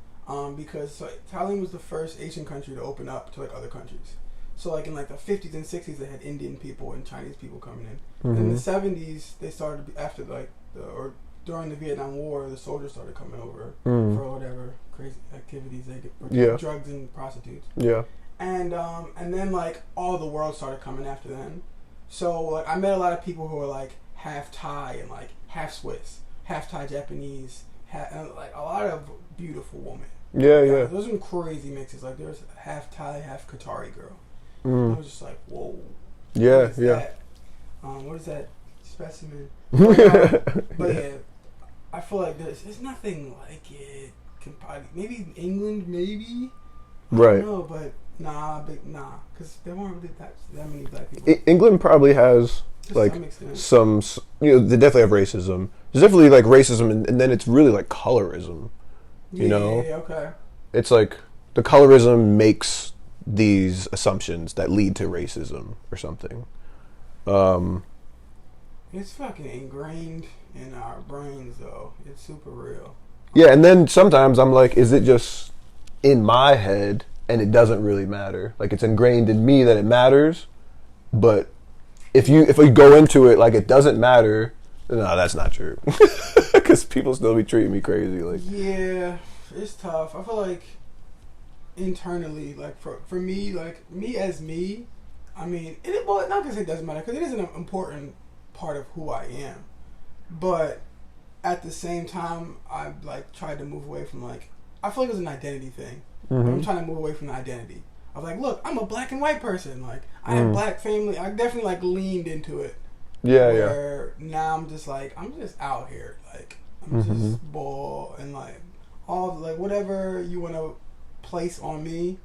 because Thailand was the first Asian country to open up to like other countries. So like in like the 50s and 60s, they had Indian people and Chinese people coming in. And in the 70s, they started after like or during the Vietnam War, the soldiers started coming over for whatever crazy activities they did, drugs and prostitutes. Yeah. And then like all the world started coming after them. So like I met a lot of people who were like half Thai and like half Swiss, half Thai Japanese, and like a lot of beautiful women. Yeah. Those are crazy mixes. Like there's half Thai, half Qatari girl. I was just like, whoa. Yeah. That? What is that specimen? But yeah, I feel like there's nothing like it. Maybe England, maybe. Right. I don't know, but. Nah, because there weren't really that many black people. England probably has like some, you know, they definitely have racism. There's definitely like racism, and then it's really like colorism. You know? Yeah, okay. It's like the colorism makes these assumptions that lead to racism or something. It's fucking ingrained in our brains, though. It's super real. Yeah, and then sometimes I'm like, is it just in my head? And it doesn't really matter. Like it's ingrained in me that it matters, but if we go into it like it doesn't matter, no, that's not true. Because people still be treating me crazy. Like yeah, it's tough. I feel like internally, like for me, like me as me, I mean, not gonna say it doesn't matter because it is an important part of who I am, but at the same time, I've like tried to move away from like I feel like it's an identity thing. I'm trying to move away from the identity. I was like, look, I'm a black and white person. Like, I have black family. I definitely, like, leaned into it. Yeah. Now I'm just, like, I'm just out here. Like, I'm just ball and, like, all, like, whatever you want to place on me,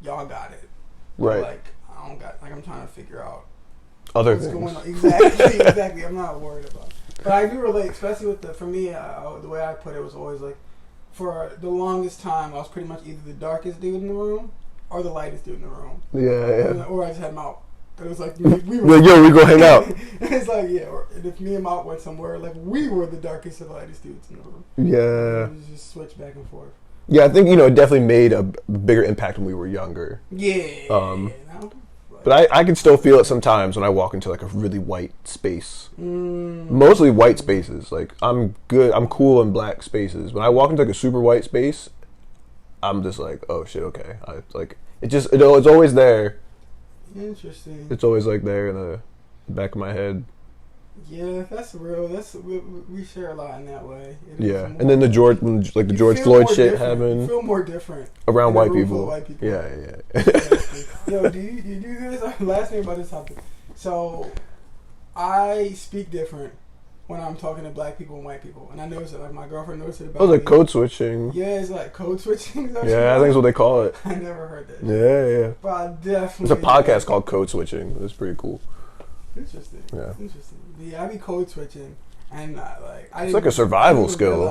y'all got it. Right. But, like, I don't got, like, I'm trying to figure out other what's things. Going on. Exactly. I'm not worried about it. But I do relate, especially with for me, the way I put it was always, like, for the longest time, I was pretty much either the darkest dude in the room are the lightest dude in the room. Yeah. Or I just had Mount. It was like we were. Like, yo, we go hang out. It's like, yeah. Or if me and Mount went somewhere, like we were the darkest and lightest dudes in the room. Yeah. We just switch back and forth. Yeah, I think, it definitely made a bigger impact when we were younger. Yeah. But I can still feel it sometimes when I walk into like a really white space. Mostly white spaces. Like I'm cool in black spaces. When I walk into like a super white space, I'm just like, oh shit, okay. It's always there. Interesting. It's always like there in the back of my head. Yeah, that's real. We share a lot in that way. Yeah, and then the George Floyd shit happened. You feel more different around white people. Yeah. Yo, do you do this? Last thing about this topic. So, I speak different when I'm talking to black people and white people, and I noticed it. Like my girlfriend noticed it about. Oh, like code switching. Yeah, it's like code switching. Yeah, I think that's what they call it. I never heard that. Yeah. But I definitely. There's a podcast called Code Switching. It's pretty cool. Interesting. Yeah. Interesting. Yeah, I be code switching, and it's like a survival skill.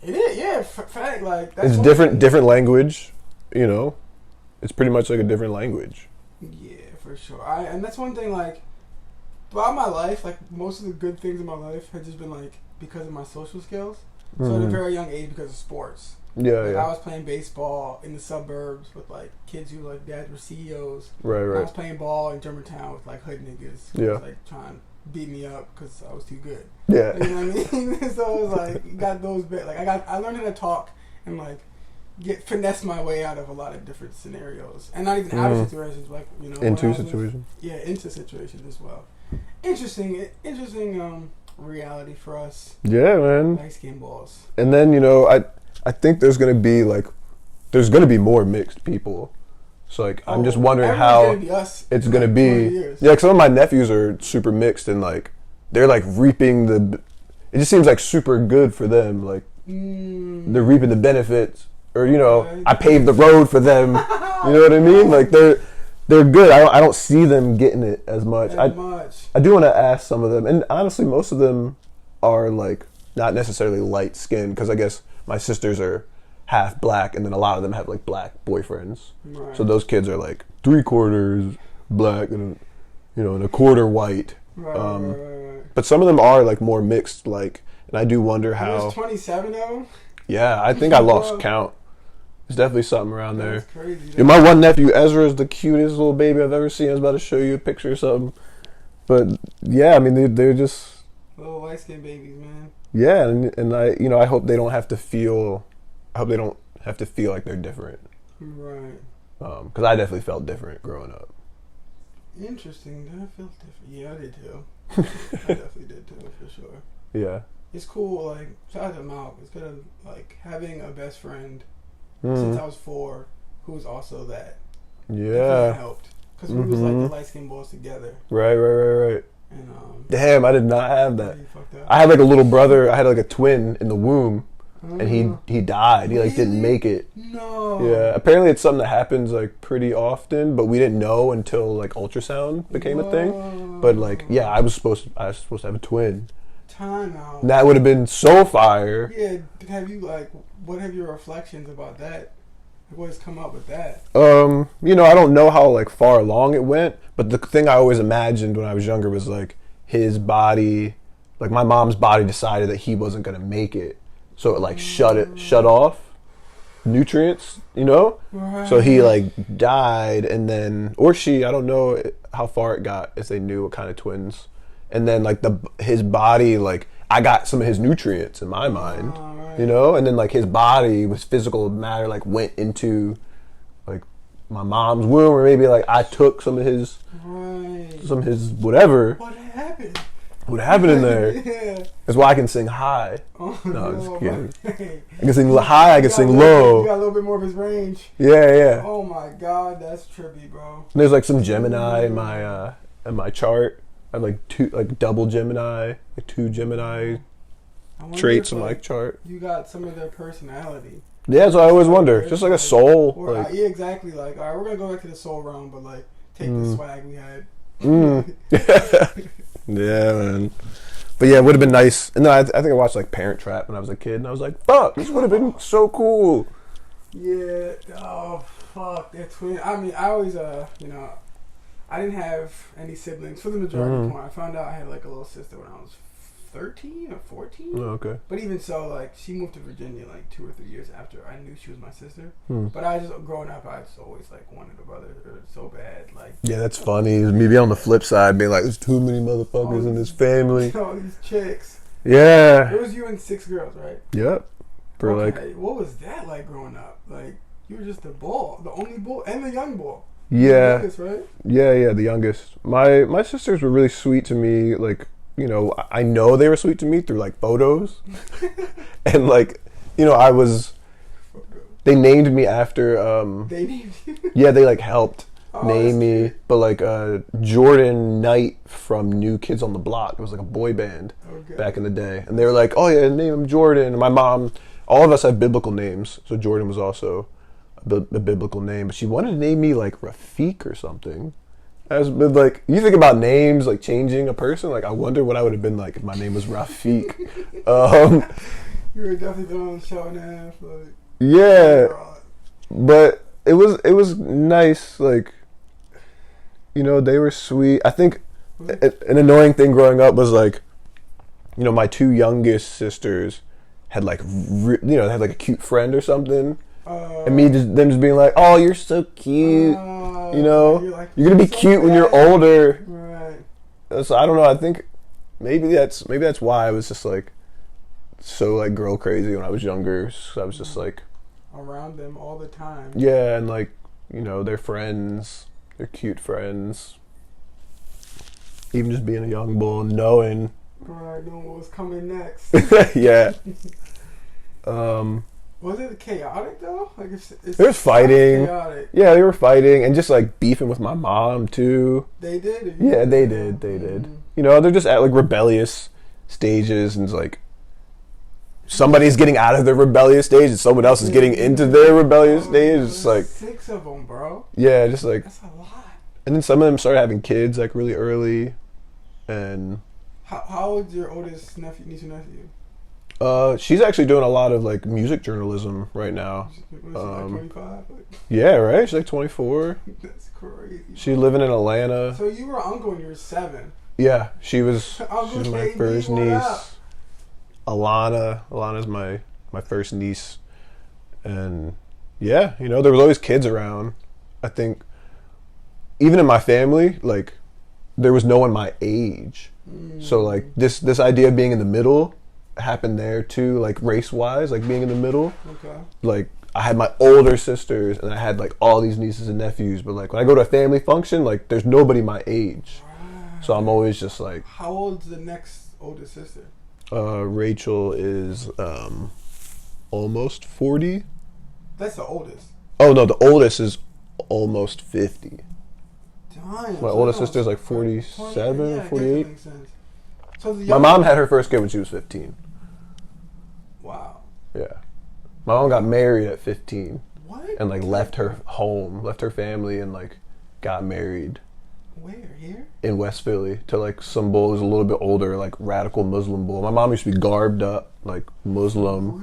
It is, yeah. Fact, like that's it's different language. It's pretty much like a different language. Yeah, for sure. And that's one thing. Like throughout my life, like most of the good things in my life have just been like because of my social skills. So at a very young age, because of sports. Yeah, I was playing baseball in the suburbs with like kids who like dads were CEOs. Right. I was playing ball in Germantown with like hood niggas who was like trying to beat me up because I was too good. Yeah, you know what I mean. So it was like you got those bit. Like I learned how to talk and like finesse my way out of a lot of different scenarios, and not even out of situations, like into situations. Into situations as well. Interesting reality for us. Yeah, man. Light skin balls. And then I think there's gonna be more mixed people. So like I'm just wondering how it's gonna be. Yeah, cause some of my nephews are super mixed and like they're like reaping it just seems like super good for them. Like they're reaping the benefits, or I paved the road for them. You know what I mean? Like they're good. I don't see them getting it as much. I do want to ask some of them, and honestly, most of them are like not necessarily light skinned, because I guess my sisters are half black, and then a lot of them have like black boyfriends. Right. So those kids are like 3/4 black and and a quarter white. Right. But some of them are like more mixed, like, and I do wonder how. There's 27 of them. Yeah, I think I lost count. There's definitely something around there. That's crazy. Yeah, my one nephew Ezra is the cutest little baby I've ever seen. I was about to show you a picture or something. But yeah, I mean they're just little light skinned babies, man. Yeah, and I hope they don't have to feel. I hope they don't have to feel like they're different. Right. Because I definitely felt different growing up. Interesting. Did I feel different? Yeah, I did too. I definitely did too, for sure. Yeah. It's cool. Like shout out to Malk. It's good. Like having a best friend since I was 4, who was also that. Yeah. It helped because we was like the light skinned boys together. Right. And damn, I did not have that. I had like a little brother. I had like a twin in the womb, and he died. He like didn't make it. No. Yeah. Apparently, it's something that happens like pretty often, but we didn't know until like ultrasound became a thing. But like, yeah, I was supposed to have a twin. Time out. And that would have been so fire. Yeah. What have your reflections about that? What has come up with that? I don't know how like far along it went, but the thing I always imagined when I was younger was like his body, like my mom's body decided that he wasn't gonna make it, so it like shut off nutrients, Right. So he like died, and then or she, I don't know how far it got, if they knew what kind of twins, and then like his body, like I got some of his nutrients in my mind. Right. And then like his body, his physical matter, like went into like my mom's womb, or maybe like I took some of his whatever. What happened in there? Yeah. That's why I can sing high. Oh, no, I'm just kidding. Right. I can sing high, I can sing low. You got a little bit more of his range. Yeah. Oh my God, that's trippy, bro. And there's like some Gemini in my chart. I have like two, like double Gemini, like 2 Gemini traits in my chart. You got some of their personality. Yeah, so I always wonder. Just like a soul. Or, like, yeah, exactly. Like, all right, we're gonna go back to the soul realm, but like take the swag we had. Yeah, man. But yeah, it would have been nice. And then I think I watched like Parent Trap when I was a kid, and I was like, "Fuck, this would have been so cool." Yeah. Oh fuck, they're twins. I mean, I always I didn't have any siblings for the majority of the time. I found out I had like a little sister when I was 13 or 14. Oh, okay. But even so, like, she moved to Virginia like 2 or 3 years after I knew she was my sister. But I just, growing up, I just always like wanted a brother so bad. Like, yeah, that's funny. Me being on the flip side, being like, there's too many motherfuckers in this family. All these chicks. Yeah. It was you and 6 girls, right? Yep. For okay. What was that like growing up? Like, you were just the only bull, and the young bull. Yeah. The youngest, right? Yeah, the youngest. My sisters were really sweet to me. Like, you know, I know they were sweet to me through like photos, and like, you know, they named me after. They named you. Yeah, they like helped name me, cute. but like Jordan Knight from New Kids on the Block. It was like a boy band back in the day, and they were like, oh yeah, name him Jordan. And my mom, all of us have biblical names, so Jordan was also a biblical name, but she wanted to name me like Rafiq or something. But like, you think about names like changing a person, like I wonder what I would have been like if my name was Rafiq. You were definitely been on the show and a half, like. Yeah, but it was nice. Like, you know, they were sweet. I think an annoying thing growing up was like, you know, my 2 youngest sisters had like, they had like a cute friend or something. And them just being like, oh, you're so cute, you know, you're gonna be cute when you're older. Right. So I don't know. I think maybe that's why I was just like so like girl crazy when I was younger. So I was just like around them all the time. Yeah, and like, you know, they're friends, they're cute friends. Even just being a young bull, knowing. Right, knowing what was coming next. Yeah. Was it chaotic though? Like there was fighting. Chaotic. Yeah, they were fighting and just like beefing with my mom too. They did. Yeah, they did. They did. You know, they're just at like rebellious stages, and it's like somebody's getting out of their rebellious stage, and someone else is getting into their rebellious stage. It's like 6 of them, bro. Yeah, just like that's a lot. And then some of them started having kids like really early, and how old's your oldest niece or nephew? She's actually doing a lot of like music journalism right now. What is she, like 25? Yeah, right. She's like 24. That's crazy. She's living in Atlanta. So you were uncle when you were 7. Yeah, she was my first niece. Alana's my first niece, and yeah, you know, there was always kids around. I think even in my family, like there was no one my age, so like this idea of being in the middle happened there too, like race wise, like being in the middle. Okay. Like I had my older sisters and I had like all these nieces and nephews, but like when I go to a family function, like there's nobody my age. Right. So I'm always just like. How old's the next oldest sister? Rachel is almost 40. That's the oldest. Oh no, the oldest is almost 50. Damn. My oldest sister is like 47, 48. Makes sense. So my mom had her first kid when she was 15. Wow. Yeah. My mom got married at 15. What? And like left her home, left her family, and like got married. Where? Here? In West Philly to like some bull who's a little bit older, like radical Muslim bull. My mom used to be garbed up like Muslim.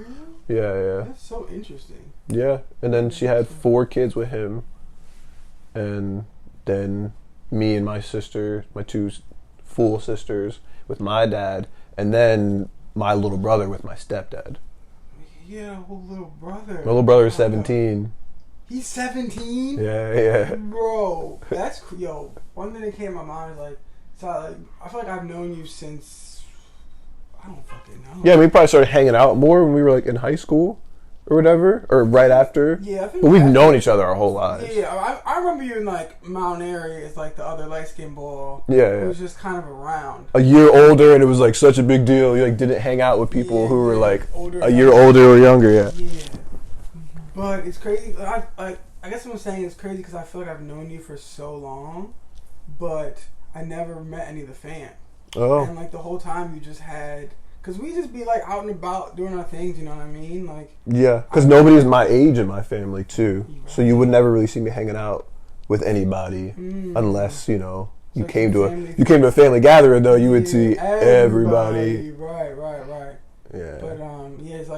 Really? Yeah. That's so interesting. Yeah. And then she had 4 kids with him. And then me and my sister, my 2 full sisters with my dad, and then my little brother with my stepdad. Yeah, whole little brother. My little brother is 17. He's 17? Yeah. Bro, that's yo. One thing that came to my mind is like, so I feel like I've known you since I don't fucking know. Yeah, we probably started hanging out more when we were like in high school or whatever, or right after. Yeah, I think. But we've known each other our whole lives. Yeah, I remember you in like Mount Airy as like the other light skinned boy. Yeah. Who was just kind of around. A year older, and it was like such a big deal. You like didn't hang out with people who were like older, a year older or younger. Yeah. But it's crazy. I guess what I'm saying is crazy because I feel like I've known you for so long, but I never met any of the fam. Oh. And like the whole time you just had, because we just be like out and about doing our things, you know what I mean? Like. Yeah, because nobody's my age in my family too, right. So you would never really see me hanging out with anybody unless you know you came to a family gathering though. You would see everybody. Right. Yeah. But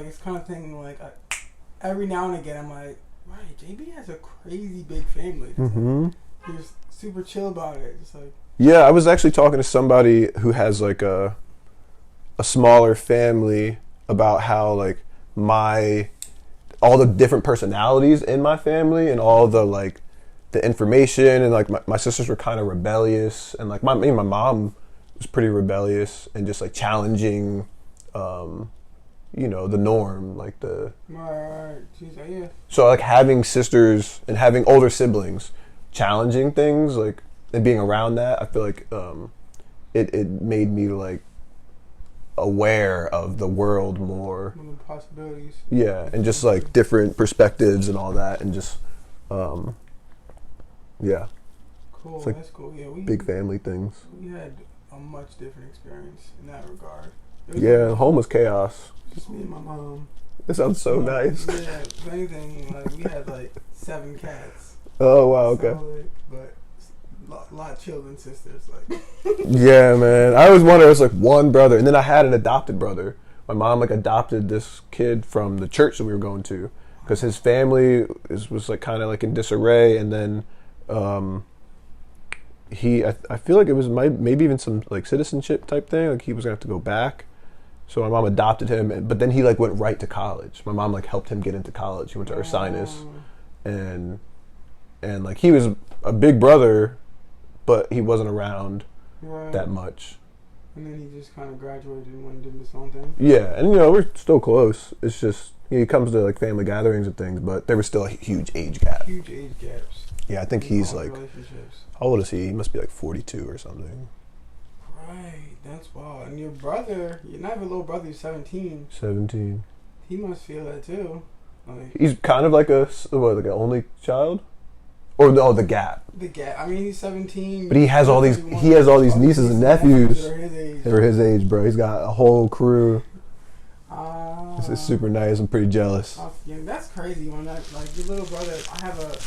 it's kind of thing like. every now and again I'm like, right, JB has a crazy big family. He was super chill about it. Just like, yeah, I was actually talking to somebody who has like a smaller family about how like all the different personalities in my family and all the like the information, and like my sisters were kind of rebellious, and like my mom was pretty rebellious and just like challenging the norm, like the right. She's like, yeah. So like having sisters and having older siblings challenging things, like, and being around that, I feel like it made me like aware of the world more. The possibilities. Yeah, and just like different perspectives and all that, and just yeah. Cool. Like that's cool. Yeah, big family things. We had a much different experience in that regard. Yeah, home was chaos. Just me and my mom. It sounds so nice. Yeah, if anything, like we had like 7 cats. Oh wow, okay. So, but a lot children, sisters, like. Yeah, man. I always wondered, it was like one brother, and then I had an adopted brother. My mom like adopted this kid from the church that we were going to, because his family was like kind of like in disarray, and then I feel like it was maybe even some like citizenship type thing, like he was gonna have to go back. So my mom adopted him, but then he like went right to college. My mom like helped him get into college. He went to Ursinus, and like he was a big brother, but he wasn't around that much. And then he just kind of graduated and went and did his own thing. Yeah, and we're still close. It's just he comes to like family gatherings and things, but there was still a huge age gap. Huge age gaps. Yeah, I think he's like, how old is he? He must be like 42 or something. Right, that's wild. And your brother, you not have a little brother, he's 17. 17. He must feel that too. Like, he's kind of like like an only child, or no, the gap. The gap. I mean, he's 17. But he has all these nieces and nephews that are his age, bro. He's got a whole crew. This is super nice. I'm pretty jealous. Yeah, that's crazy. When that, like, your little brother, I have a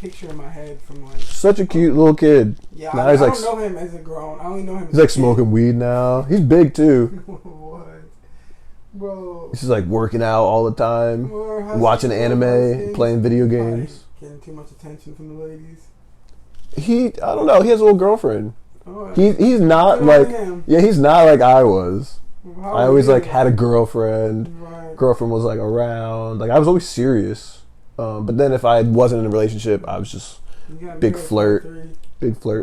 picture in my head from like such a cute little kid. Yeah, I don't know him as a grown. I only know him. He's like smoking weed now. He's big too. What, bro? He's just like working out all the time, watching anime, playing video games. Getting too much attention from the ladies. I don't know. He has a little girlfriend. Oh, he's not like he's not like I was. I always like had a girlfriend. Right. Girlfriend was like around. Like I was always serious. But then if I wasn't in a relationship, I was just big flirt,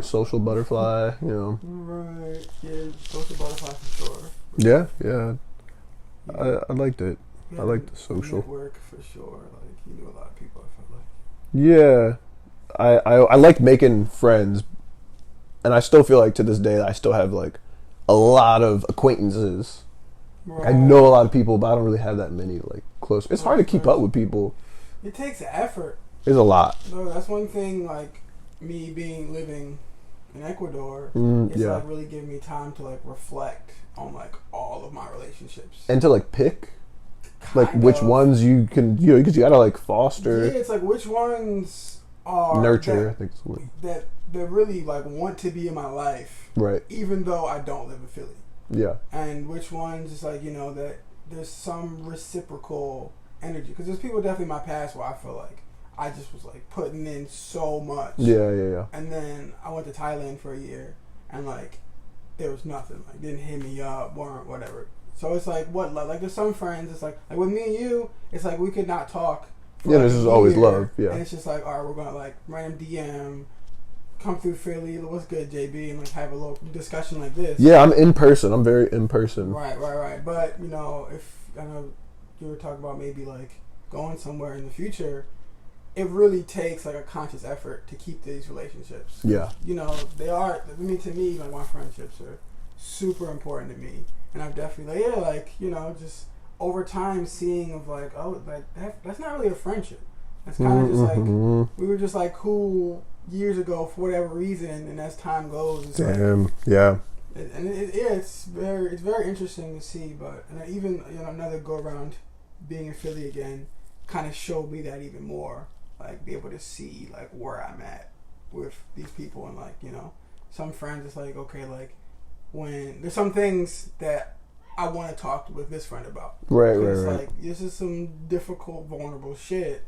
social butterfly, Right. Yeah, social butterfly for sure. Yeah. I liked it. Yeah, I liked the social. Network for sure. Like you knew a lot of people. I felt like. Yeah, I like making friends, and I still feel like to this day I still have like a lot of acquaintances. Right. I know a lot of people, but I don't really have that many like close. It's hard to keep up with people. It takes effort. It's a lot. No, that's one thing. Like me living in Ecuador, it's like really giving me time to like reflect on like all of my relationships and to like pick, like which ones you can, because you gotta like foster. Yeah, it's like which ones are nurture. I think it's the word. that really like want to be in my life, right? Even though I don't live in Philly. Yeah. And which ones is like that there's some reciprocal energy, because there's people definitely in my past where I feel like I just was like putting in so much. Yeah. And then I went to Thailand for a year, and like there was nothing. Like didn't hit me up, weren't whatever. So it's like what love? Like there's some friends. It's like with me and you, it's like we could not talk. Yeah, this is always love. Yeah. And it's just like, all right, we're gonna like random DM, come through Philly. What's good, JB? And like have a little discussion like this. Yeah, I'm in person. I'm very in person. Right. But if I know you were talking about maybe like going somewhere in the future, it really takes like a conscious effort to keep these relationships. Yeah. They are. I mean, to me, like my friendships are super important to me, and I've definitely just over time seeing of like, oh, like that's not really a friendship. That's kind of just like we were just like cool years ago for whatever reason, and as time goes, it's yeah. It's very interesting to see, but even another go around being in Philly again kind of showed me that even more, like be able to see like where I'm at with these people, and like some friends, it's like okay, like when there's some things that I want to talk with this friend about. Right. Like, this is some difficult, vulnerable shit.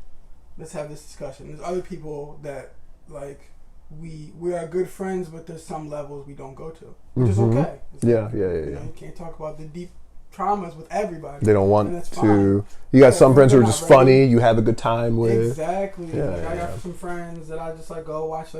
Let's have this discussion. There's other people that, like, we are good friends, but there's some levels we don't go to, which is okay. Yeah. You can't talk about the deep traumas with everybody. They don't want to. You got some friends who are just funny. You have a good time with. Exactly. I got some friends that I just like go watch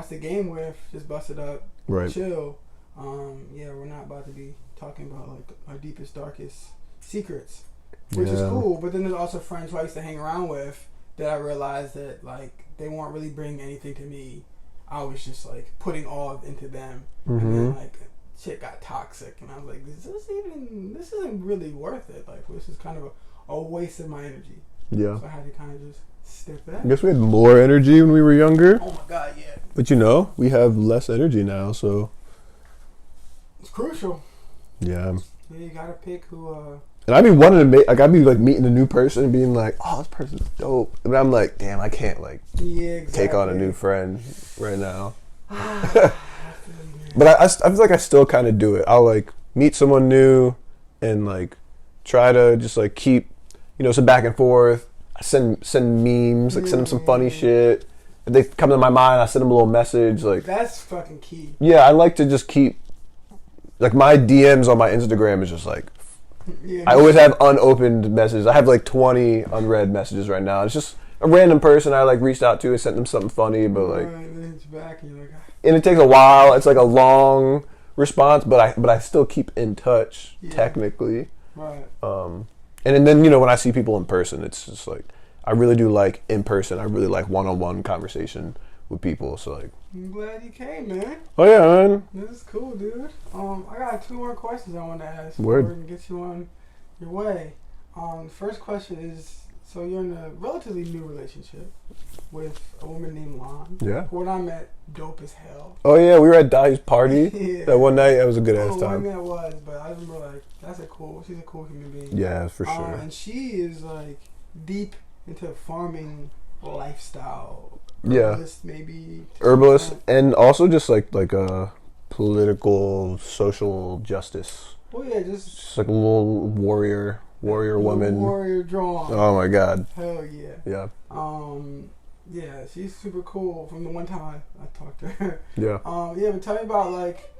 the game with, just bust it up, chill. We're not about to be talking about like our deepest, darkest secrets, which is cool. But then there's also friends who I used to hang around with that I realized that like they weren't really bringing anything to me. I was just like putting all into them, and then like shit got toxic, and I was like, this isn't really worth it. Like, this is kind of a waste of my energy. Yeah. So I had to kind of just step back. I guess we had more energy when we were younger. Oh my God, yeah. But we have less energy now, so it's crucial. Yeah. Yeah, you gotta pick who. And I'd be wanting to make, like, I'd be like meeting a new person and being like, oh, this person's dope. But I'm like, damn, I can't like take on a new friend right now. But I feel like I still kind of do it. I'll like meet someone new and like try to just like keep, some back and forth. I send memes, like send them some funny shit. If they come to my mind, I send them a little message. Like, that's fucking key. Yeah, I like to just keep, like, my DMs on my Instagram is just like, I always have unopened messages. I have like 20 unread messages right now. It's just a random person I like reached out to and sent them something funny, but like, then it's back and you're like, and it takes a while. It's like a long response, but I still keep in touch technically. Right. And then when I see people in person, it's just like I really do like in person. I really like one-on-one conversation with people. So like, I'm glad you came, man. Oh yeah, man. This is cool, dude. I got 2 more questions I want to ask. Word. Before we can get you on your way. First question is, so you're in a relatively new relationship with a woman named Lon. Yeah. When I met, dope as hell. Oh yeah, we were at Dai's party that one night. That was a good ass time. That was, but I remember like she's a cool human being. Yeah, for sure. And she is like deep into farming lifestyle. Yeah. Herbalist, maybe. Herbalist, and also just like a political, social justice. Oh yeah, just like a little warrior woman. Warrior drawn. Oh my God. Hell yeah. Yeah. Yeah, she's super cool. From the one time I talked to her. Yeah. Yeah, but tell me about like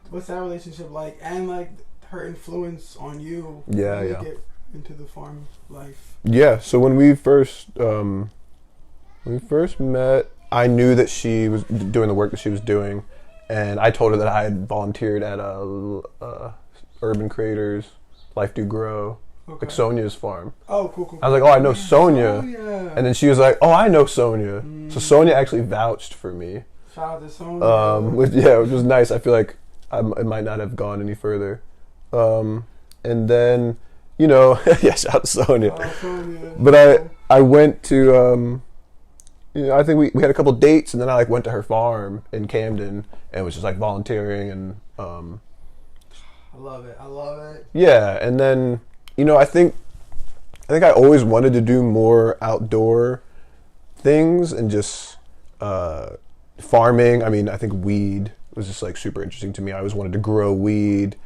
what's that relationship like, and like her influence on you. Yeah. Get into the farm life. Yeah. So when we first met, I knew that she was doing the work that she was doing, and I told her that I had volunteered at Urban Creators, Life Do Grow. Okay. Like Sonia's farm. Oh, cool. I was like, oh, I know Sonia. And then she was like, oh, I know Sonia. So Sonia actually vouched for me. Shout out to Sonia. Which was nice. I feel like it might not have gone any further. And then, yeah, shout out to Sonia. Sonia. But I went to, I think we had a couple dates, and then I like went to her farm in Camden and was just like volunteering and. I love it. Yeah, and then. I think I always wanted to do more outdoor things and just farming. I mean, I think weed was just like super interesting to me. I always wanted to grow weed,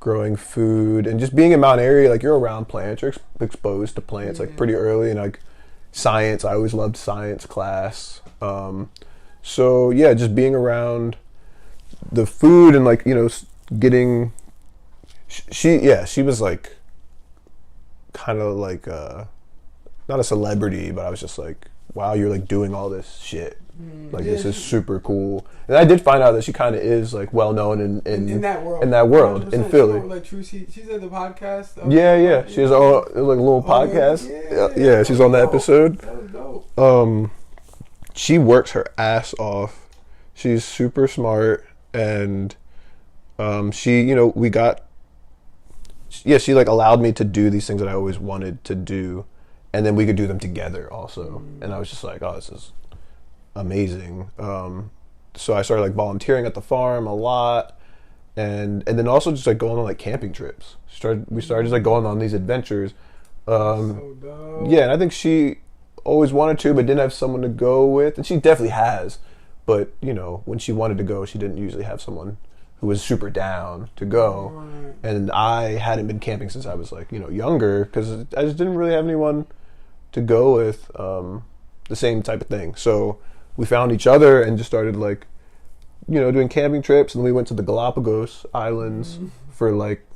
growing food, and just being in Mount Airy, like you're around plants, you're exposed to plants like pretty early, and like science. I always loved science class. So yeah, just being around the food and like getting. She was like. Kind of like not a celebrity, but I was just like, wow, you're like doing all this shit, like this is super cool. And I did find out that she kind of is like well known in that world in Philly. Like true, she's at the podcast. Yeah, she has like a little podcast. Yeah, she's on the episode. That was dope. She works her ass off. She's super smart, and she she like allowed me to do these things that I always wanted to do, and then we could do them together also. And I was just like, oh, this is amazing. So I started like volunteering at the farm a lot, and then also just like going on like camping trips. We started just like going on these adventures. So dope. Yeah, and I think she always wanted to, but didn't have someone to go with, and she definitely has. But when she wanted to go, she didn't usually have someone who was super down to go. Right. And I hadn't been camping since I was like, younger, because I just didn't really have anyone to go with the same type of thing. So we found each other and just started like, doing camping trips. And we went to the Galapagos Islands for like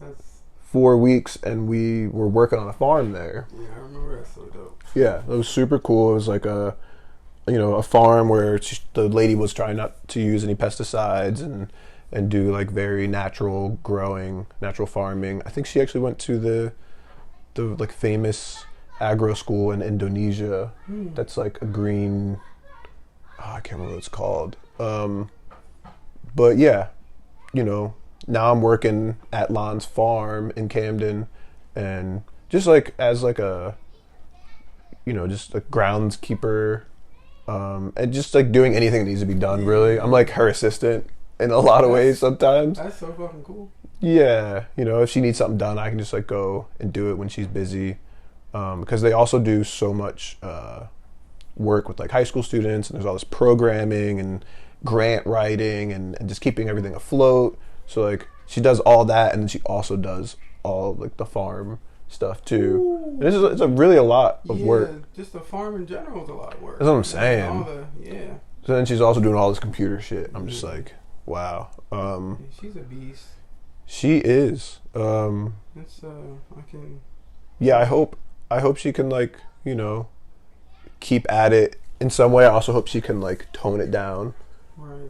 4 weeks, and we were working on a farm there. Yeah, I remember that. So dope. Yeah, it was super cool. It was like a farm where the lady was trying not to use any pesticides and do like very natural growing, natural farming. I think she actually went to the like famous agro school in Indonesia. That's like a green, I can't remember what it's called. But yeah, now I'm working at Lon's farm in Camden, and just like as like a, just a groundskeeper, and just like doing anything that needs to be done. Really, I'm like her assistant in a lot of ways sometimes. That's so fucking cool. Yeah, if she needs something done, I can just like go and do it when she's busy, because they also do so much work with like high school students, and there's all this programming and grant writing and just keeping everything afloat. So like she does all that, and then she also does all like the farm stuff too. And it's really a lot of work. Just the farm in general is a lot of work. That's what I'm saying. Yeah. So then she's also doing all this computer shit. I'm just like, wow. She's a beast. She is. It's I can. Yeah, I hope she can like keep at it in some way. I also hope she can like tone it down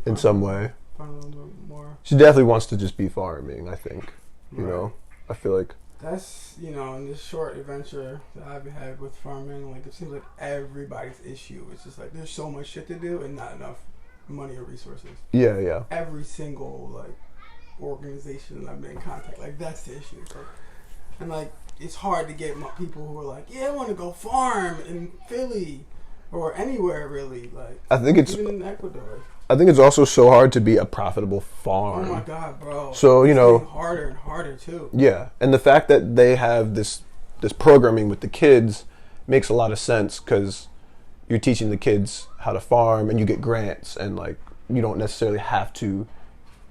in some way. Find a little bit more. She definitely wants to just be farming, I think. I feel like that's in this short adventure that I've had with farming, like it seems like everybody's issue. It's just like there's so much shit to do and not enough money or resources. Yeah. Every single like organization that I've been in contact, like that's the issue. And like it's hard to get people who are like, yeah, I want to go farm in Philly or anywhere really. Like I think it's even in Ecuador. I think it's also so hard to be a profitable farm. Oh my God, bro. So, it's getting harder and harder too. Yeah. And the fact that they have this programming with the kids makes a lot of sense, because you're teaching the kids how to farm and you get grants, and like you don't necessarily have to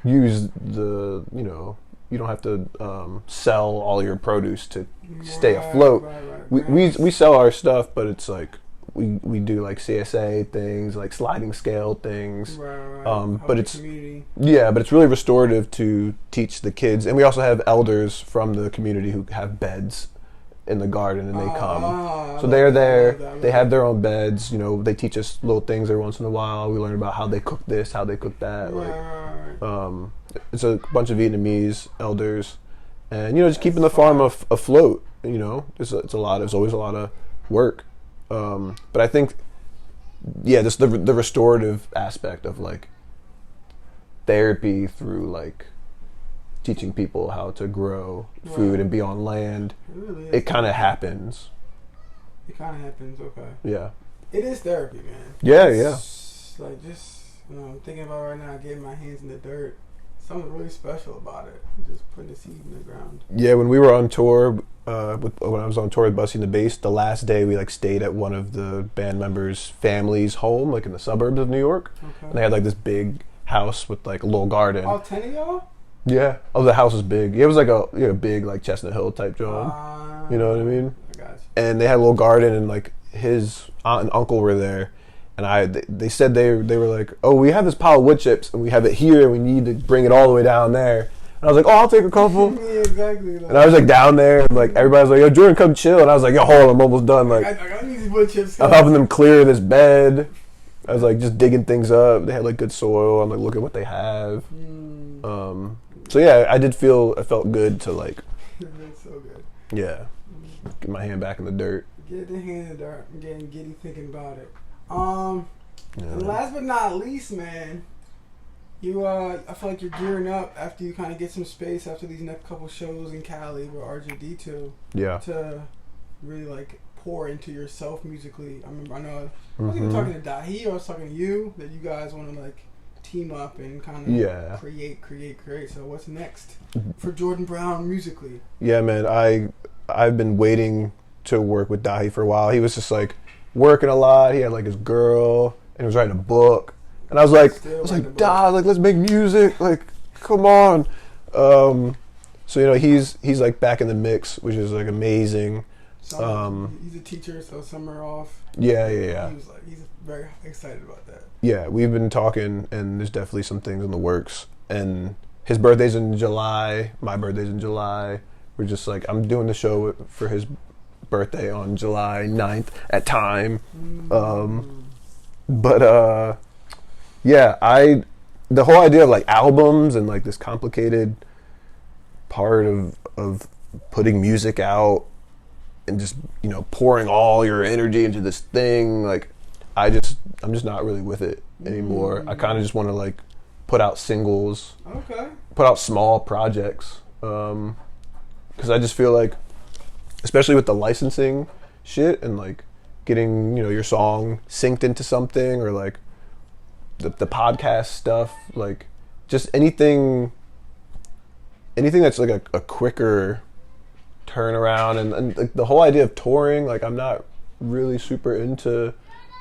use you don't have to sell all your produce to stay afloat. Right. We sell our stuff, but it's like we do like CSA things, like sliding scale things. Right. But it's but it's really restorative to teach the kids, and we also have elders from the community who have beds in the garden, and they come. So they're there. They have their own beds. They teach us little things every once in a while. We learn about how they cook this, how they cook that. Right. It's a bunch of Vietnamese elders, and just keeping the farm afloat. It's a lot. There's always a lot of work. But I think, just the restorative aspect of like therapy through like teaching people how to grow food and be on land. It kind of happens. It kind of happens. Okay. Yeah. It is therapy, man. Yeah. Like just I'm thinking about right now, getting my hands in the dirt. Something really special about it. Just putting the seed in the ground. Yeah, when we were on tour, when I was on tour with Busty and the Bass, the last day we like stayed at one of the band members' family's home, like in the suburbs of New York. Okay. And they had like this big house with like a little garden. All 10 of y'all? Yeah. Oh, the house was big. It was like a big like Chestnut Hill type joint. You know what I mean? I got you. And they had a little garden, and like his aunt and uncle were there. And they said they were like, oh, we have this pile of wood chips, and we have it here, and we need to bring it all the way down there. And I was like, oh, I'll take a couple. Yeah, exactly. Like, and I was like down there, and like everybody was like, yo, Jordan, come chill. And I was like, yo, hold on, I'm almost done. Like, I need these wood chips. I'm helping them clear this bed. I was like just digging things up. They had like good soil. I'm like, look at what they have. So yeah, I felt good to like. That's so good. Yeah, get my hand back in the dirt. Get the hand in the dirt. I'm getting giddy thinking about it. And last but not least, man, you I feel like you're gearing up after you kind of get some space after these next couple shows in Cali with RJD2. Yeah. To really like pour into yourself musically. I know I was even talking to Dahi, or I was talking to you, that you guys want to like team up and kind of create. So what's next for Jordan Brown musically? Yeah, man, I've been waiting to work with Dahi for a while. He was just like working a lot. He had like his girl, and he was writing a book. And I was like, Dahi, like let's make music. Like, come on. So you know he's like back in the mix, which is like amazing. He's a teacher, so summer off. Yeah. He's very excited about that. Yeah, we've been talking, and there's definitely some things in the works. And his birthday's in July. My birthday's in July. We're just like, I'm doing the show for his birthday on July 9th at Time. Yeah, the whole idea of like albums and like this complicated part of putting music out and just, you know, pouring all your energy into this thing, like I'm just not really with it anymore. I kind of just want to like put out singles, put out small projects, because I just feel like, especially with the licensing shit and like getting, you know, your song synced into something, or like the podcast stuff, like just anything that's like a quicker turnaround, and like the whole idea of touring, like I'm not really super into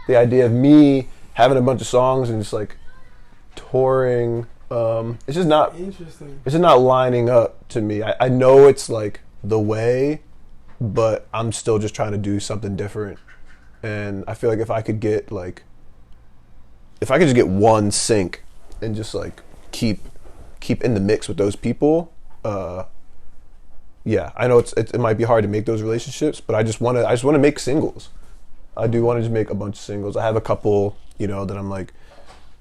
the idea of me having a bunch of songs and just like touring. It's just not interesting. It's just not lining up to me. I know it's like the way, but I'm still just trying to do something different. And I feel like if I could just get one sync and just like keep in the mix with those people, yeah, I know it might be hard to make those relationships, but I just want to make singles. I do want to just make a bunch of singles. I have a couple, you know, that I'm like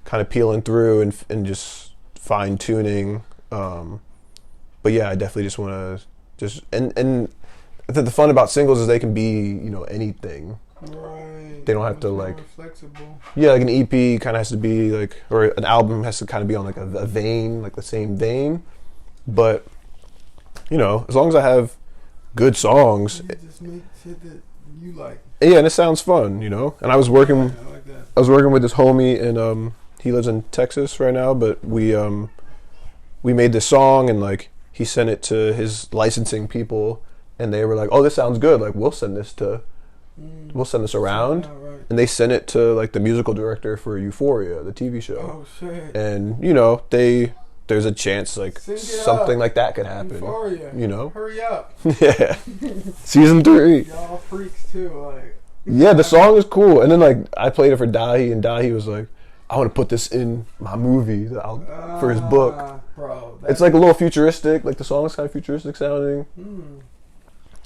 kind of peeling through and just fine tuning. But yeah, I definitely just want to just and I think the fun about singles is they can be, you know, anything. Right. They don't have to like flexible. Yeah, like an EP kind of has to be like, or an album has to kind of be on like a vein, like the same vein. But you know, as long as I have good songs, you just make shit that you like. Yeah, and it sounds fun, you know. And I was working like that. I was working with this homie, and he lives in Texas right now, but we made this song, and like he sent it to his licensing people, and they were like, "Oh, this sounds good. Like we'll send this around." Right. And they sent it to like the musical director for Euphoria, the TV show. Oh shit. And you know, there's a chance like something like that could happen. Euphoria. You know? Hurry up. Yeah. Season 3. Y'all freaks too, like. Yeah, the song is cool. And then like I played it for Dahi, and Dahi was like, I want to put this in my movie for his book. Bro, it's like a little futuristic, like the song is kind of futuristic sounding.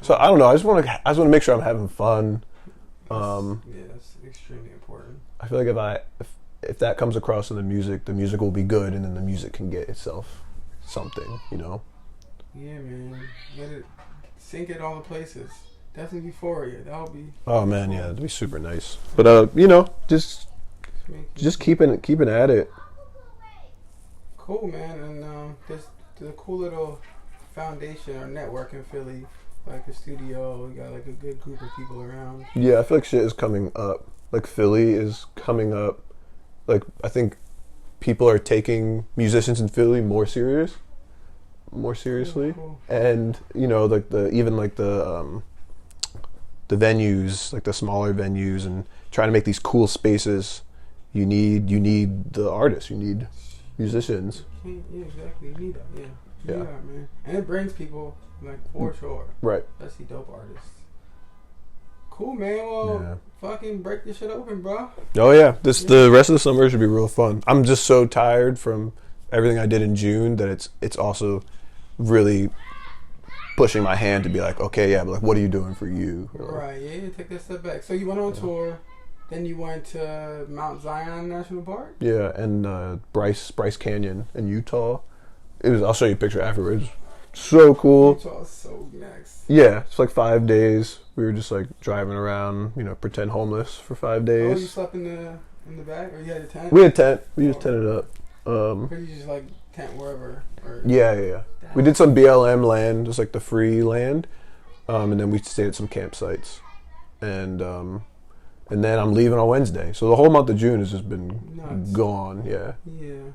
So I don't know, I just want to make sure I'm having fun. That's extremely important. I feel like if that comes across in the music will be good, and then the music can get itself something, you know? Yeah, man. Let it sync at all the places. Definitely Euphoria. That'll be. Oh man, yeah, that'd be super nice. But you know, just keeping at it. Cool, man. And there's a cool little foundation or network in Philly, like a studio. We got like a good group of people around. Yeah, I feel like shit is coming up. Like Philly is coming up. Like I think people are taking musicians in Philly more seriously, Cool. And you know, like the venues, like the smaller venues, and trying to make these cool spaces. You need the artists. You need musicians. Yeah, exactly. You need that. Yeah, man. And it brings people, like, for sure. Right. Especially dope artists. Cool, man. Well, fucking break this shit open, bro. Oh yeah, the rest of the summer should be real fun. I'm just so tired from everything I did in June that it's also really pushing my hand to be like, okay, yeah, but like, what are you doing for you? Right. Yeah. Take that step back. So you went on tour. Then you went to Mount Zion National Park? Yeah, and Bryce Canyon in Utah. I'll show you a picture afterwards. So cool. Utah's so next. Yeah, it's like 5 days. We were just like driving around, you know, pretend homeless for 5 days. Oh, you slept in the back, or you had a tent? We had a tent. We just tented up. Or you just like tent wherever? Yeah. We did some BLM land, just like the free land, and then we stayed at some campsites, and then I'm leaving on Wednesday. So the whole month of June has just been gone. Yeah. Yeah.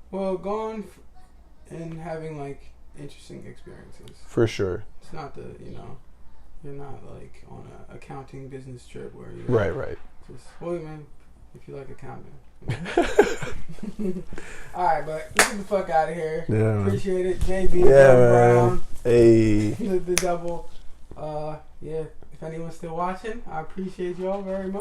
Well, gone and having like interesting experiences. For sure. It's not you're not like on an accounting business trip where you Right. just, well, man, if you like accounting. All right, but let's get the fuck out of here. Yeah. Appreciate it, JB. Yeah, man. Brown. Hey. The double. Yeah. If anyone's still watching, I appreciate y'all very much.